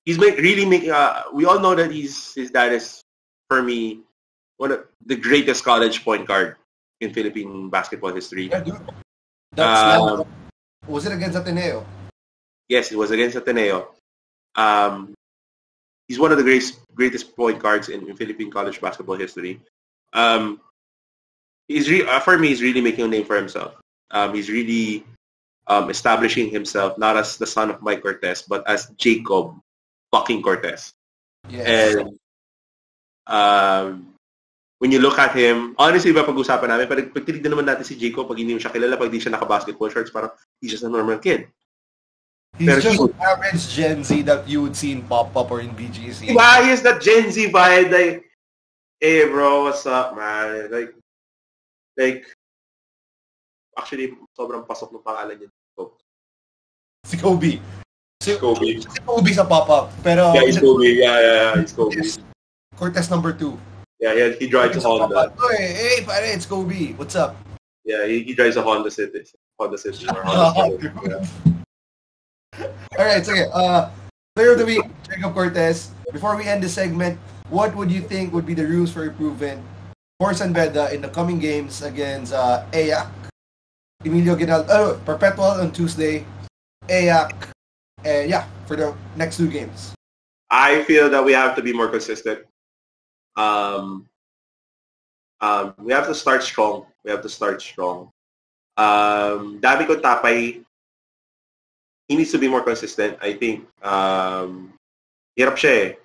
He's really making. We all know that his dad is, for me, one of the greatest college point guard in Philippine basketball history. Yeah, dude. That's was it against Ateneo? Yes, it was against Ateneo. He's one of the greatest point guards in Philippine college basketball history. For me, he's really making a name for himself. He's really establishing himself not as the son of Mike Cortez, but as Jacob fucking Cortez. Yes. And when you look at him, honestly, pag-usapan namin, pag tinignan naman natin si Jacob, pag hindi mo siya kilala, pag hindi siya naka-basketball shorts, parang he's just a normal kid. He's just an average Gen Z that you would see in Pop-Up or in BGC. Diba? He has that Gen Z vibe, like, hey bro, what's up, man? Like, actually, sobrang pasok ng pangalan niya. Si Kobe. Si Kobe. Si Kobe sa Pop-Up. Pero, yeah, he's Kobe. Yeah, he's Kobe. Cortez number 2. Yeah, he drives a Honda. Hey, pare, it's Kobe. What's up? Yeah, he drives a Honda City. Honda City. Or Honda City. Yeah. Alright, so player of the week, Jacob Cortez. Before we end the segment, what would you think would be the rules for improvement for San Beda in the coming games against EAC, Emilio Ginaldo, Perpetual on Tuesday, EAC And yeah, for the next 2 games. I feel that we have to be more consistent. Um, we have to start strong. Dami ko Tapay, he needs to be more consistent. I think, hirap siya eh.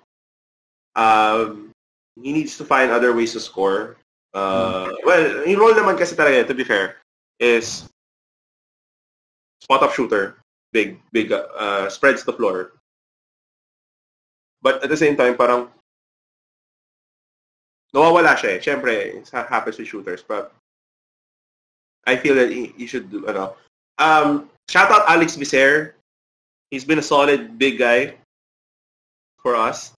He needs to find other ways to score. Well, yung role naman kasi talaga, to be fair, is spot-up shooter. Big, spreads the floor. But at the same time, parang nawawala siya eh. Siyempre, it happens with shooters. But I feel that he should do, shout out Alex Vicer. He's been a solid big guy for us.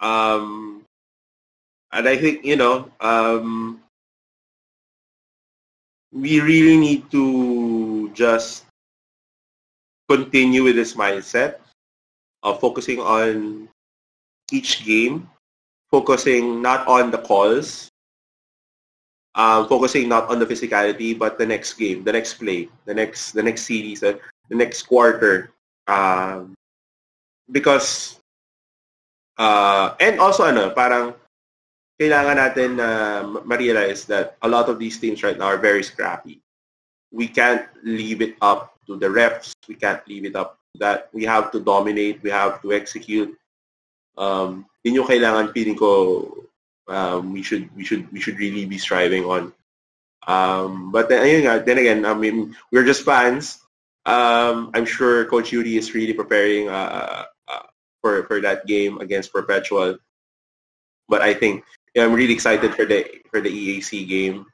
And I think, we really need to just continue with this mindset of focusing on each game, focusing not on the calls, focusing not on the physicality, but the next game, the next play, the next series, the next quarter. Because and also parang kailangan natin ma-realize that a lot of these teams right now are very scrappy. We can't leave it up to the refs. We can't leave it up to that. We have to dominate. We have to execute. Yun yung kailangan, feeling ko, we should really be striving on. But then again, I mean, we're just fans. I'm sure Coach Yuri is really preparing for that game against Perpetual. But I think I'm really excited for the EAC game.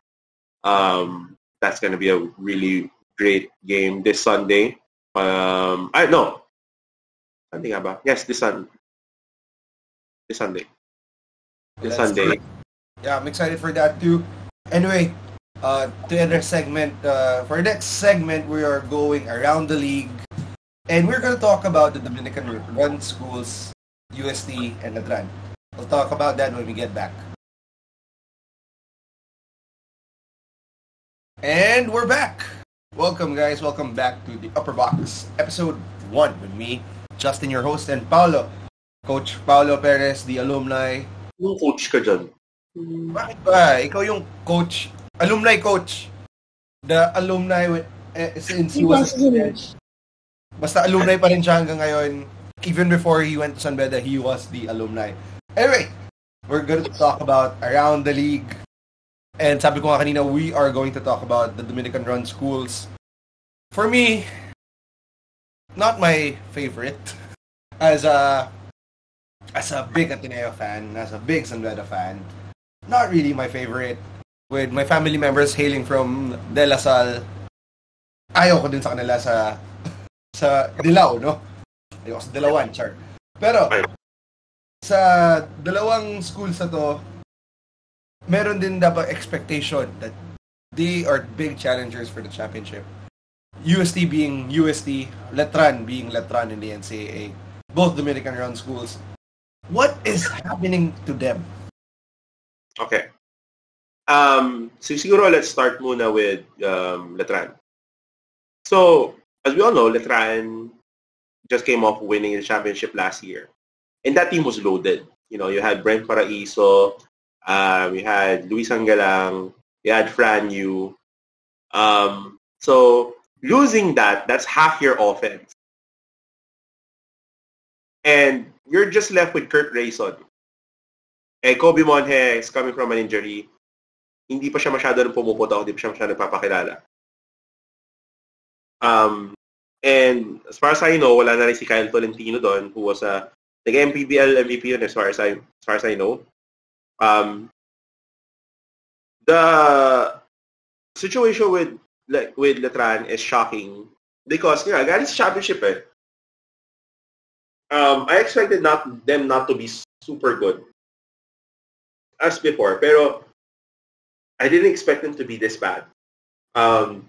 That's going to be a really great game this Sunday. No. Sunday nga ba? Yes, this Sunday. Yeah, I'm excited for that too. Anyway, to end our segment, for the next segment, we are going around the league. And we're going to talk about the Dominican-led schools, UST, and Letran. We'll talk about that when we get back. And we're back. Welcome, guys. Welcome back to the Upperbox, episode 1 with me, Justin, your host, and Paolo. Coach Paolo Perez, the alumni. Yung coach ka dyan. Bakit ba? Ikaw yung coach, alumni coach. The alumni, since he was a student. Basta alumni pa rin siya hanggang ngayon. Even before he went to San Beda, he was the alumni. Anyway, we're going to talk about around the league. And sabi ko nga kanina, we are going to talk about the Dominican-run schools. For me, not my favorite. As a big Ateneo fan, as a big San Beda fan, not really my favorite. With my family members hailing from De La Salle, ayaw ko din sa kanila sa Dilao, no? Ayaw sa Dilawan, char. Pero, sa dalawang schools na to, meron din dapat expectation that they are big challengers for the championship. UST being UST, Letran being Letran in the NCAA. Both Dominican-run schools. What is happening to them? Okay. So siguro let's start muna with Letran. So, as we all know, Letran just came off winning the championship last year. And that team was loaded. You know, you had Brent Paraiso, you had Luis Angalang, you had Fran Yu. So, losing that's half your offense. And you're just left with Kurt Rayson. Kobe Monje is coming from an injury. Hindi pa siya masyado nang pumuputok, hindi pa siya masyado nagpapakilala. And as far as I know, wala na rin si Kyle Tolentino doon, who was a nag-MPBL MVP yun as far as I know. The situation with Letran is shocking because galing sa championship eh. I expected them not to be super good as before, pero I didn't expect them to be this bad. The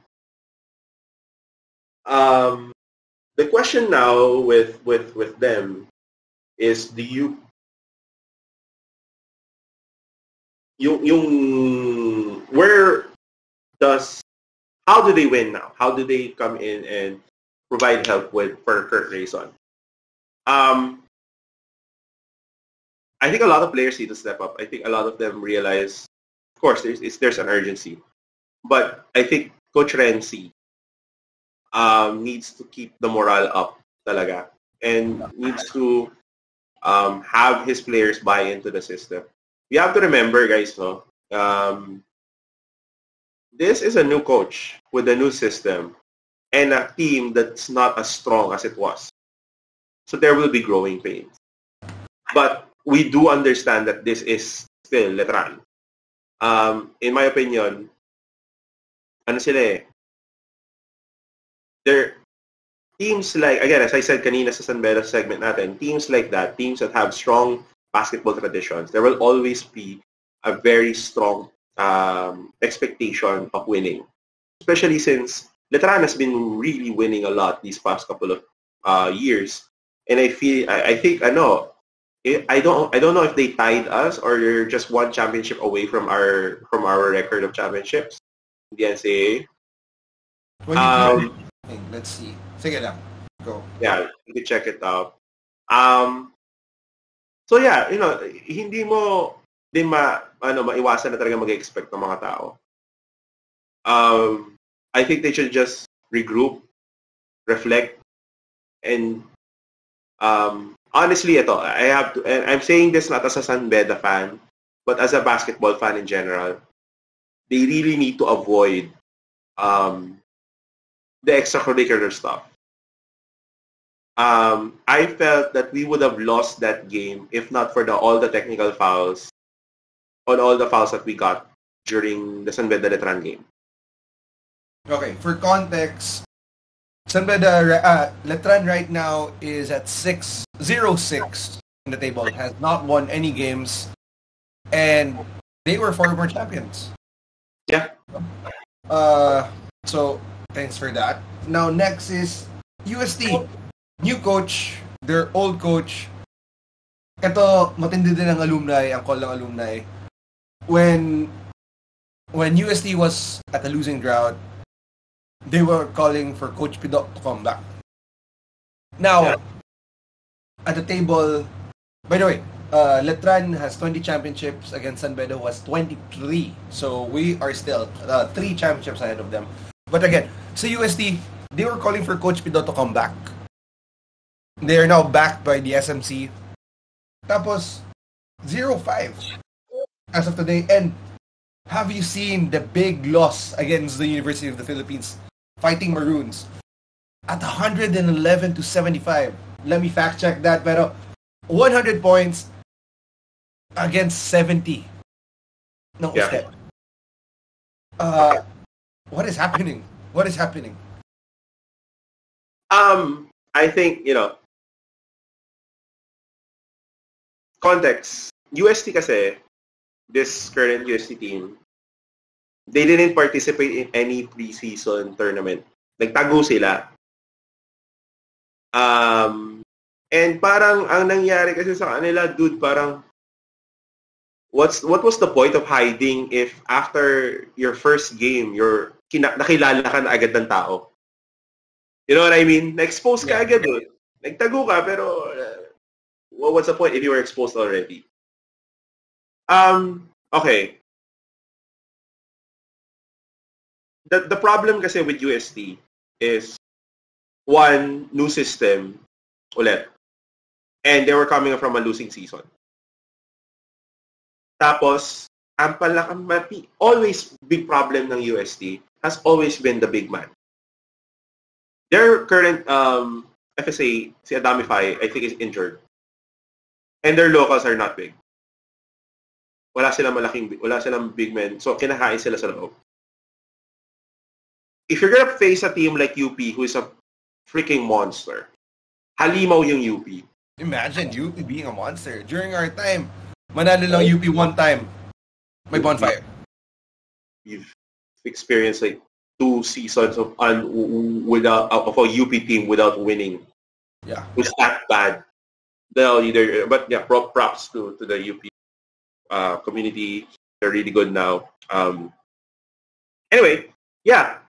question now with them is, how do they win now? How do they come in and provide help for Kurt Rayson? Um, I think a lot of players need to step up. I think a lot of them realize, of course, there's an urgency, but I think Coach Renzi needs to keep the morale up talaga and needs to have his players buy into the system. You have to remember, guys, no, this is a new coach with a new system and a team that's not as strong as it was. So there will be growing pains. But we do understand that this is still Letran. In my opinion, ano sila eh, there teams like, again, as I said kanina sa San Beda segment natin, teams like that, teams that have strong basketball traditions, there will always be a very strong expectation of winning. Especially since Letran has been really winning a lot these past couple of years. And I think, I don't know if they tied us or you're just one championship away from our record of championships in the NCAA. Let's see. Sige lang. Go. Yeah, you can check it out. So yeah, hindi mo din maiwasan na talaga mag-expect ng mga tao. I think they should just regroup, reflect, and honestly, I have to, and I'm saying this not as a San Beda fan, but as a basketball fan in general, they really need to avoid the extracurricular stuff. I felt that we would have lost that game if not for all the technical fouls, on all the fouls that we got during the San Beda Letran game. Okay, for context, San Beda Letran right now is at 6-0-6 in the table. Has not won any games, and they were former champions. Yeah. So thanks for that. Now next is UST. New coach, their old coach. Ito, matindi din ang alumni, ang call ng alumni. When UST was at a losing drought, they were calling for Coach Pidok to come back. Now, at the table, by the way, Letran has 20 championships against San Beda, who has 23. So we are still 3 championships ahead of them. But again, sa UST, they were calling for Coach Pidok to come back. They are now backed by the SMC. Tapos, 0-5 as of today. And have you seen the big loss against the University of the Philippines, Fighting Maroons, at 111-75? Let me fact check that. Pero 100 points against 70. No, yeah. What is happening? What is happening? I think, context. UST kasi, this current UST team, they didn't participate in any preseason tournament. Nagtago sila. And parang ang nangyari kasi sa kanila, dude, parang what was the point of hiding if after your first game, nakilala ka na agad ng tao? You know what I mean? Na-expose ka agad, dude. Nagtago ka, pero what's the point if you were exposed already? Okay. The problem kasi with UST is one, new system ulit. And they were coming from a losing season. Tapos, always big problem ng UST has always been the big man. Their current FSA, si Adamify, I think is injured. And their locals are not big. Wala silang big men. So, kinakain sila sa loob. If you're gonna face a team like UP, who is a freaking monster, halimaw yung UP. Imagine UP being a monster. During our time, manalo lang UP one time. May bonfire. You've experienced like 2 seasons of a UP team without winning. Yeah. It's that bad. But yeah, props to the UP community. They're really good now. Anyway, yeah.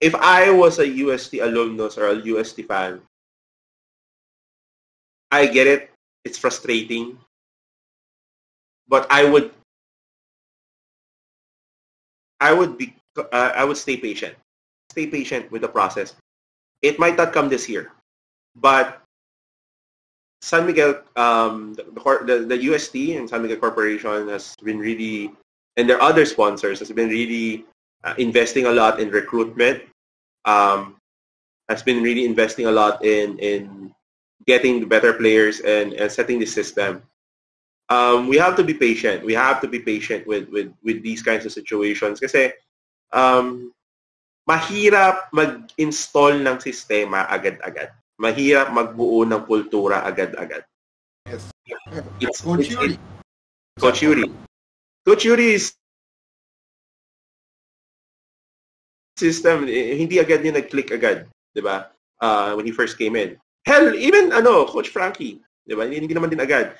if I was a UST alumnus or a UST fan, I get it. It's frustrating. But I would stay patient. Stay patient with the process. It might not come this year, but San Miguel, the UST and San Miguel Corporation has been really, and their other sponsors has been really investing a lot in recruitment. Has been really investing a lot in getting better players and setting the system. We have to be patient. We have to be patient with these kinds of situations kasi mahirap mag-install ng sistema agad-agad. Mahirap magbuo ng kultura agad-agad. Yes. It's Coach Yuri. Coach Yuri. Coach Yuri's system, hindi agad niya nag-click agad, 'di ba? When he first came in. Hell, even Coach Frankie, 'di ba? Hindi naman din agad.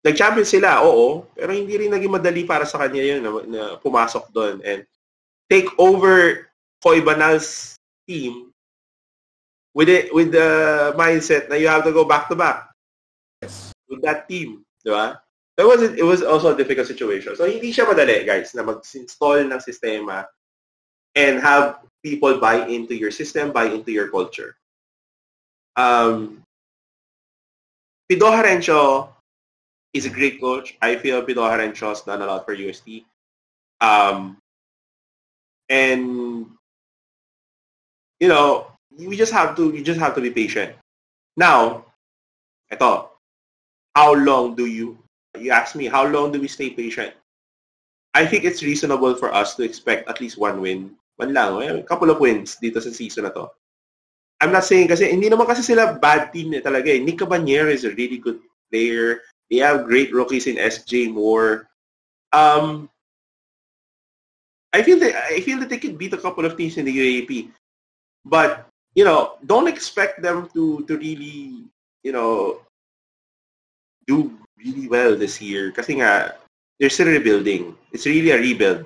Nag-champion sila, oo, pero hindi rin naging madali para sa kanya yun na pumasok doon and take over Coy Banal's team with the mindset na you have to go back to back. Yes. With that team, di ba? It was also a difficult situation. So hindi siya madali, guys, na mag-install ng sistema and have people buy into your system, buy into your culture. Pido Harencio is a great coach. I feel Pido Harencio has done a lot for UST. And you just have to be patient. Now, how long do you ask me, how long do we stay patient? I think it's reasonable for us to expect at least one win. One lang, a couple of wins dito sa season na to. I'm not saying kasi, hindi naman kasi sila bad team talaga eh. Nick Cabanero is a really good player. They have great rookies in SJ Moore. I feel that they could beat a couple of teams in the UAP. But, don't expect them to really, do really well this year. Kasi nga, they're still rebuilding. It's really a rebuild.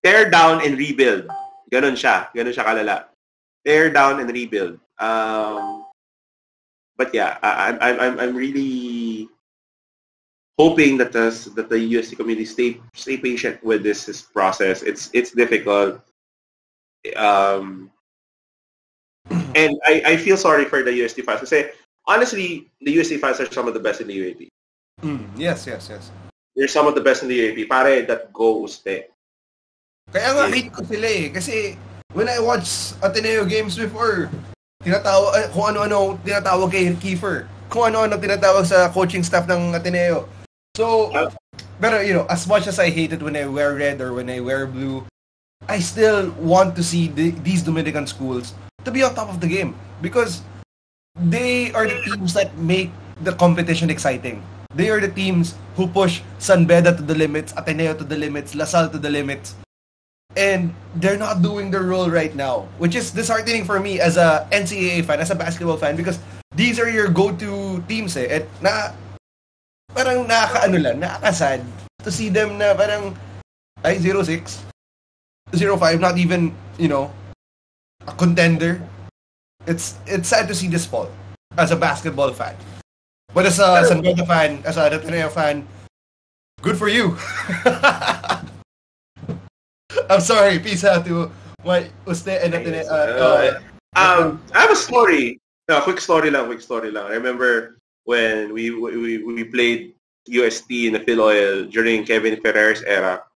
Tear down and rebuild. Ganon siya kalala. Tear down and rebuild. But yeah, I'm really hoping that the UST community stay patient with this process. It's difficult. And I feel sorry for the UST fans. Kasi honestly, the UST fans are some of the best in the UAP. Yes. They're some of the best in the UAP. Pare, that go uste. Kaya nga hate ko sila eh. Kasi when I watch Ateneo games before, tinatawag kung ano-ano tinatawag kay Kiefer. Kung ano-ano tinatawag sa coaching staff ng Ateneo. So, pero as much as I hate it when I wear red or when I wear blue, I still want to see these Dominican schools to be on top of the game because they are the teams that make the competition exciting. They are the teams who push San Beda to the limits, Ateneo to the limits, LaSalle to the limits. And they're not doing their role right now, which is disheartening for me as a NCAA fan, as a basketball fan, because these are your go-to teams eh. At parang nakaka-sad to see them na parang 0-6, 0-5, not even, a contender. It's sad to see this fall as a basketball fan. But as a San Beda fan, as a Ateneo fan, good for you. I'm sorry, peace out to my Uste and Ateneo. I have a story. No, quick story lang. I remember when we played UST in the Phil Oil during Kevin Ferrer's era.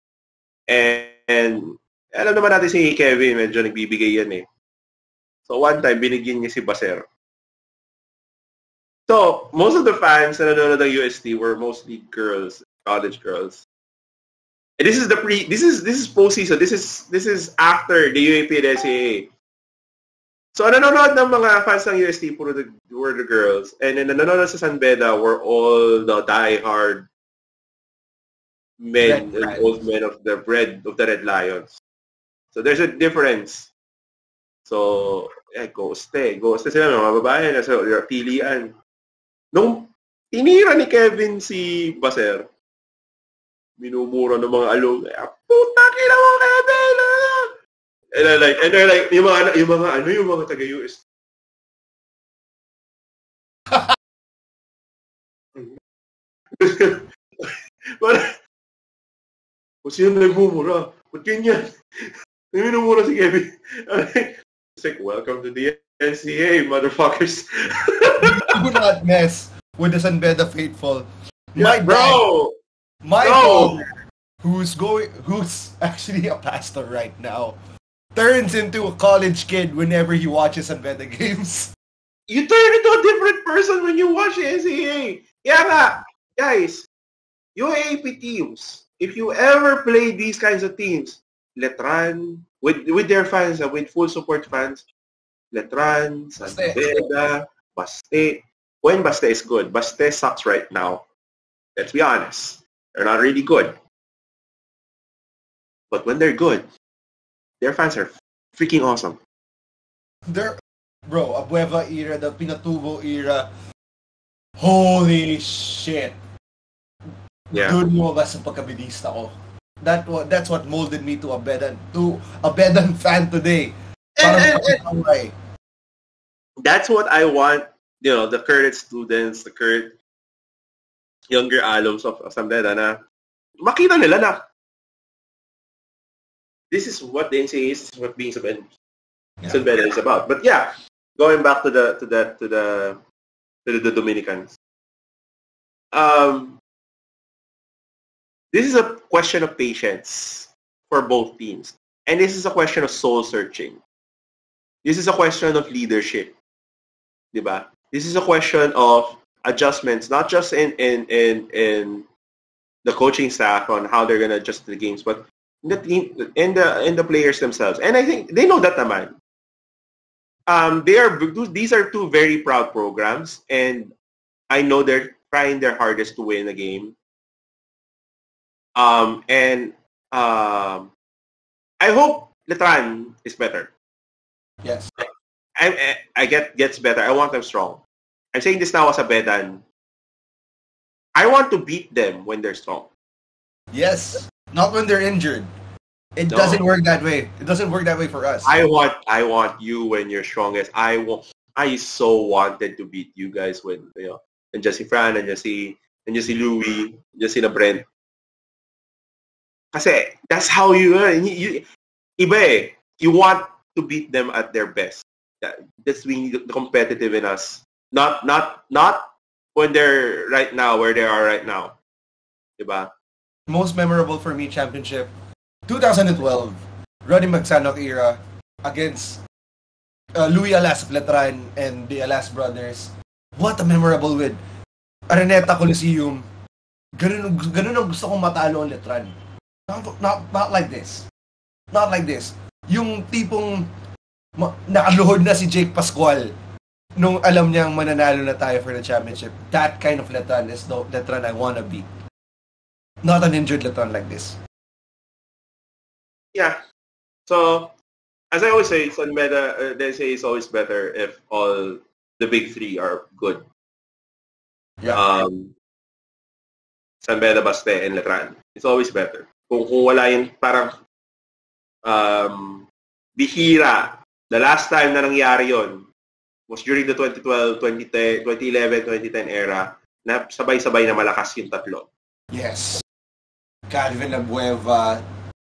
And alam naman natin si Kevin, medyo nagbibigay yan eh. So one time, binigyan niya si Baser. So, most of the fans na nanonood ng UST were mostly girls, college girls. And this is postseason. This is after the UAP and SAA. So, nanonood ng mga fans ng UST were the girls. And then nanonood sa San Beda were all the die-hard men and old men of the Red Lions. So, there's a difference. So, Goste sila mga babae na sa pilian. Nung tinira ni Kevin si Baser, minumura ng mga alumni. Puta kina mo, Kevin! And they're like, yung mga taga-US. Kung sino nagmumura, ba't ganyan? Minumura si Kevin. It's like, welcome to the NCAA, motherfuckers. Do not mess with the San Beda faithful. My bro, who's actually a pastor right now, turns into a college kid whenever he watches San Beda games. You turn into a different person when you watch NCAA. Yeah nga, guys, UAAP teams, if you ever play these kinds of teams, Letran, with their fans, with full support fans, Letran, San Beda, Baste. When Baste is good, Baste sucks right now. Let's be honest. They're not really good. But when they're good, their fans are freaking awesome. Bro, Abueva era, the Pinatubo era, holy shit. Yeah. Doon mo ba sa pagkabilista ko? That's what molded me to a Bedan fan today. And that's what I want, the current students, the current younger alums of San Beda na makita nila na this is what the NCAA is, this is what being San Beda is about. But yeah, going back to the Dominicans. This is a question of patience for both teams. And this is a question of soul searching. This is a question of leadership. Diba? This is a question of adjustments, not just in the coaching staff on how they're gonna adjust the games, but in the team, in the players themselves. And I think they know that naman. These are two very proud programs, and I know they're trying their hardest to win a game. I hope Letran is better. Yes. I gets better. I want them strong. I'm saying this now as a Bedan. I want to beat them when they're strong. Yes. Not when they're injured. It doesn't work that way. It doesn't work that way for us. I want you when you're strongest. I so wanted to beat you guys when and Jesse Fran and Jesse Louie, Jesse na Brent. Kasi that's how you iba eh. You want to beat them at their best. That's being the competitive in us. Not when they're right now where they are right now. Diba? Most memorable for me championship 2012 Roddy Magsanok era against Louis Alas of Letran and the Alas brothers. What a memorable win. Araneta Coliseum. Ganun ang gusto kong matalo ang Letran. Not like this. Not like this. Yung tipong nakaluhod na si Jake Pascual nung alam niyang mananalo na tayo for the championship. That kind of Letran is the Letran I wanna beat. Not an injured Letran like this. Yeah. So, as I always say, San Beda, they say it's always better if all the big three are good. Yeah. San Beda, Baste, and Letran. It's always better. Kung wala yun, parang bihira. The last time na nangyari yon was during the 2012, 2010, 2011, 2010 era na sabay-sabay na malakas yung tatlo. Yes. Calvin Abueva,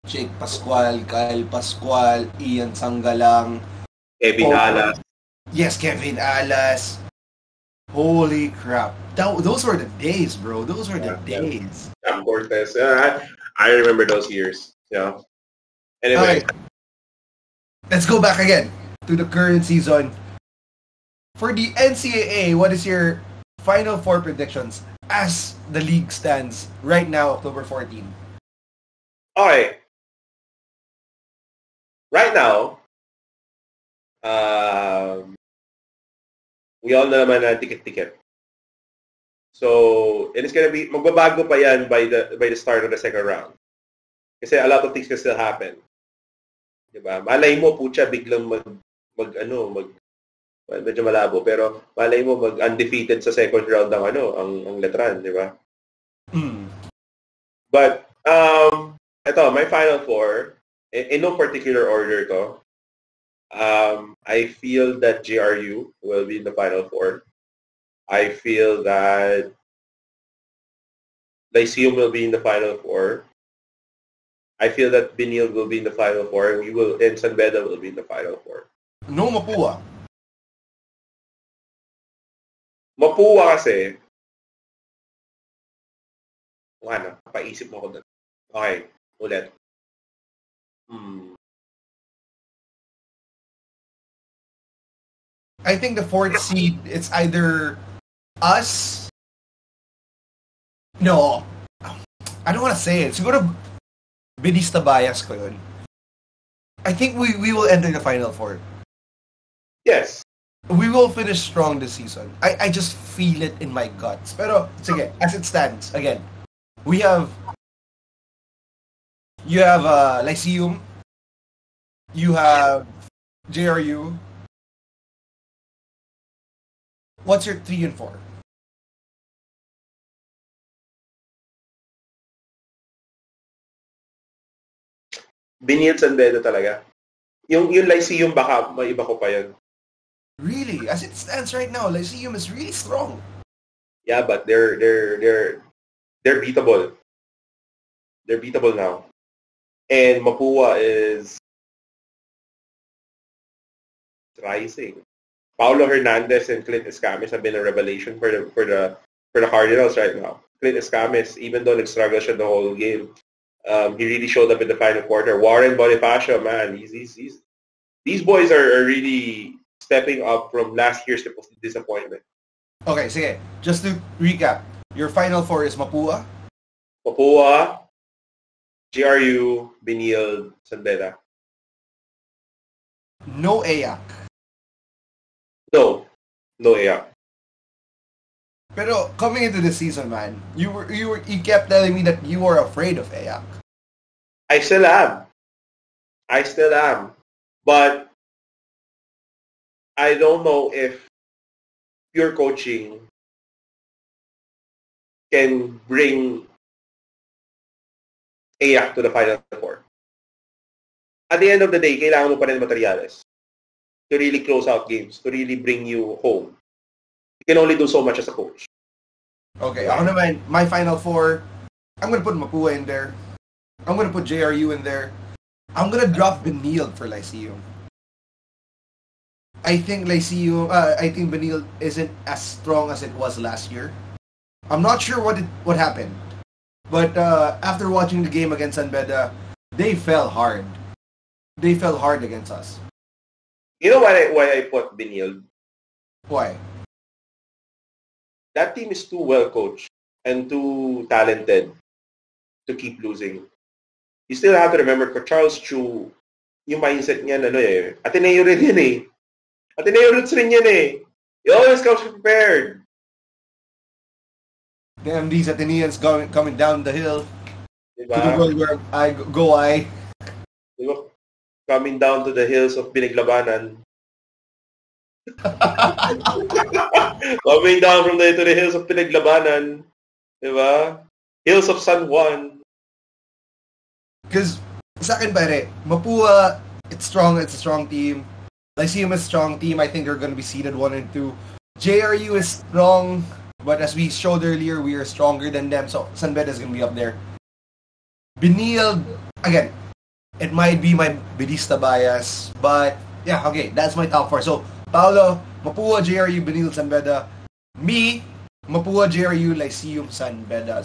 Jake Pascual, Kyle Pascual, Ian Sanggalang, Kevin Alas. Yes, Kevin Alas. Holy crap. Those were the days, bro. Those were the days. Cam Cortez. I remember those years. Yeah. Anyway. Right. Let's go back again to the current season. For the NCAA, what is your Final Four predictions as the league stands right now, October 14? Okay. Right now, we all know naman na ticket. So, it is gonna be, magbabago pa yan by the start of the second round. Kasi a lot of things can still happen. Diba? Malay mo, pucha, biglang medyo malabo. Pero malay mo, undefeated sa second round ang Letran, di ba? Mm. But Ito, my final four, in no particular order to. I feel that JRU will be in the final four. I feel that Lyceum will be in the final four. I feel that Benil will be in the final four. And San Beda will be in the final four. No Mapua. Mapua kasi, ano, paisip mo ko doon. Okay, ulit. I think the fourth seed, it's either us. No. I don't want to say it. Siguro Bidista bias ko yun. I think we will enter the final four. Yes. We will finish strong this season. I just feel it in my guts. Pero, sige, as it stands, again, you have Lyceum, you have JRU. What's your 3 and 4? Benil San Beda talaga. Yung Lyceum baka may iba ko pa yun. Really? As it stands right now, Lyceum is really strong. Yeah, but they're beatable. They're beatable now. And Mapua is rising. Paolo Hernandez and Clint Escamis have been a revelation for the Cardinals right now. Clint Escamis, even though nag-struggle siya the whole game, he really showed up in the final quarter. Warren Bonifacio, man, these boys are really stepping up from last year's disappointment. Okay, sige. Just to recap, your final four is Mapua, GRU, Benil, San Beda. No AYAC. No AYAC. Pero coming into the season, man, you kept telling me that you were afraid of AYAC. I still am. But I don't know if pure coaching can bring AYAC to the Final Four. At the end of the day, kailangan mo pa rin materyales to really close out games, to really bring you home. You can only do so much as a coach. Okay, ako naman, my Final Four, I'm gonna put Mapua in there. I'm gonna put JRU in there. I'm gonna drop Benil for Lyceum. I think Benil isn't as strong as it was last year. I'm not sure what happened. But after watching the game against San Beda, they fell hard. They fell hard against us. You know why I put Benil? Why? That team is too well coached and too talented to keep losing. You still have to remember, Charles Chu, yung mindset niya, Ateneo rin yan eh. Ateneo roots rin yan eh. He always comes prepared. Damn, these Ateneans coming down the hill. Diba? To the world where I go. Diba? Coming down to the hills of Biniglabanan. Coming down to the hills of Pinaglabanan. Diba? Hills of San Juan. Because, sa akin pare, Mapua, it's a strong team. Lyceum is a strong team. I think they're going to be seeded 1 and 2. JRU is strong, but as we showed earlier, we are stronger than them, so San Beda is going to be up there. Benil, again, it might be my Bidista bias, but yeah, okay, that's my top 4. So, Paolo, Mapua, JRU, Benil, San Beda. Me, Mapua, JRU, Lyceum, San Beda.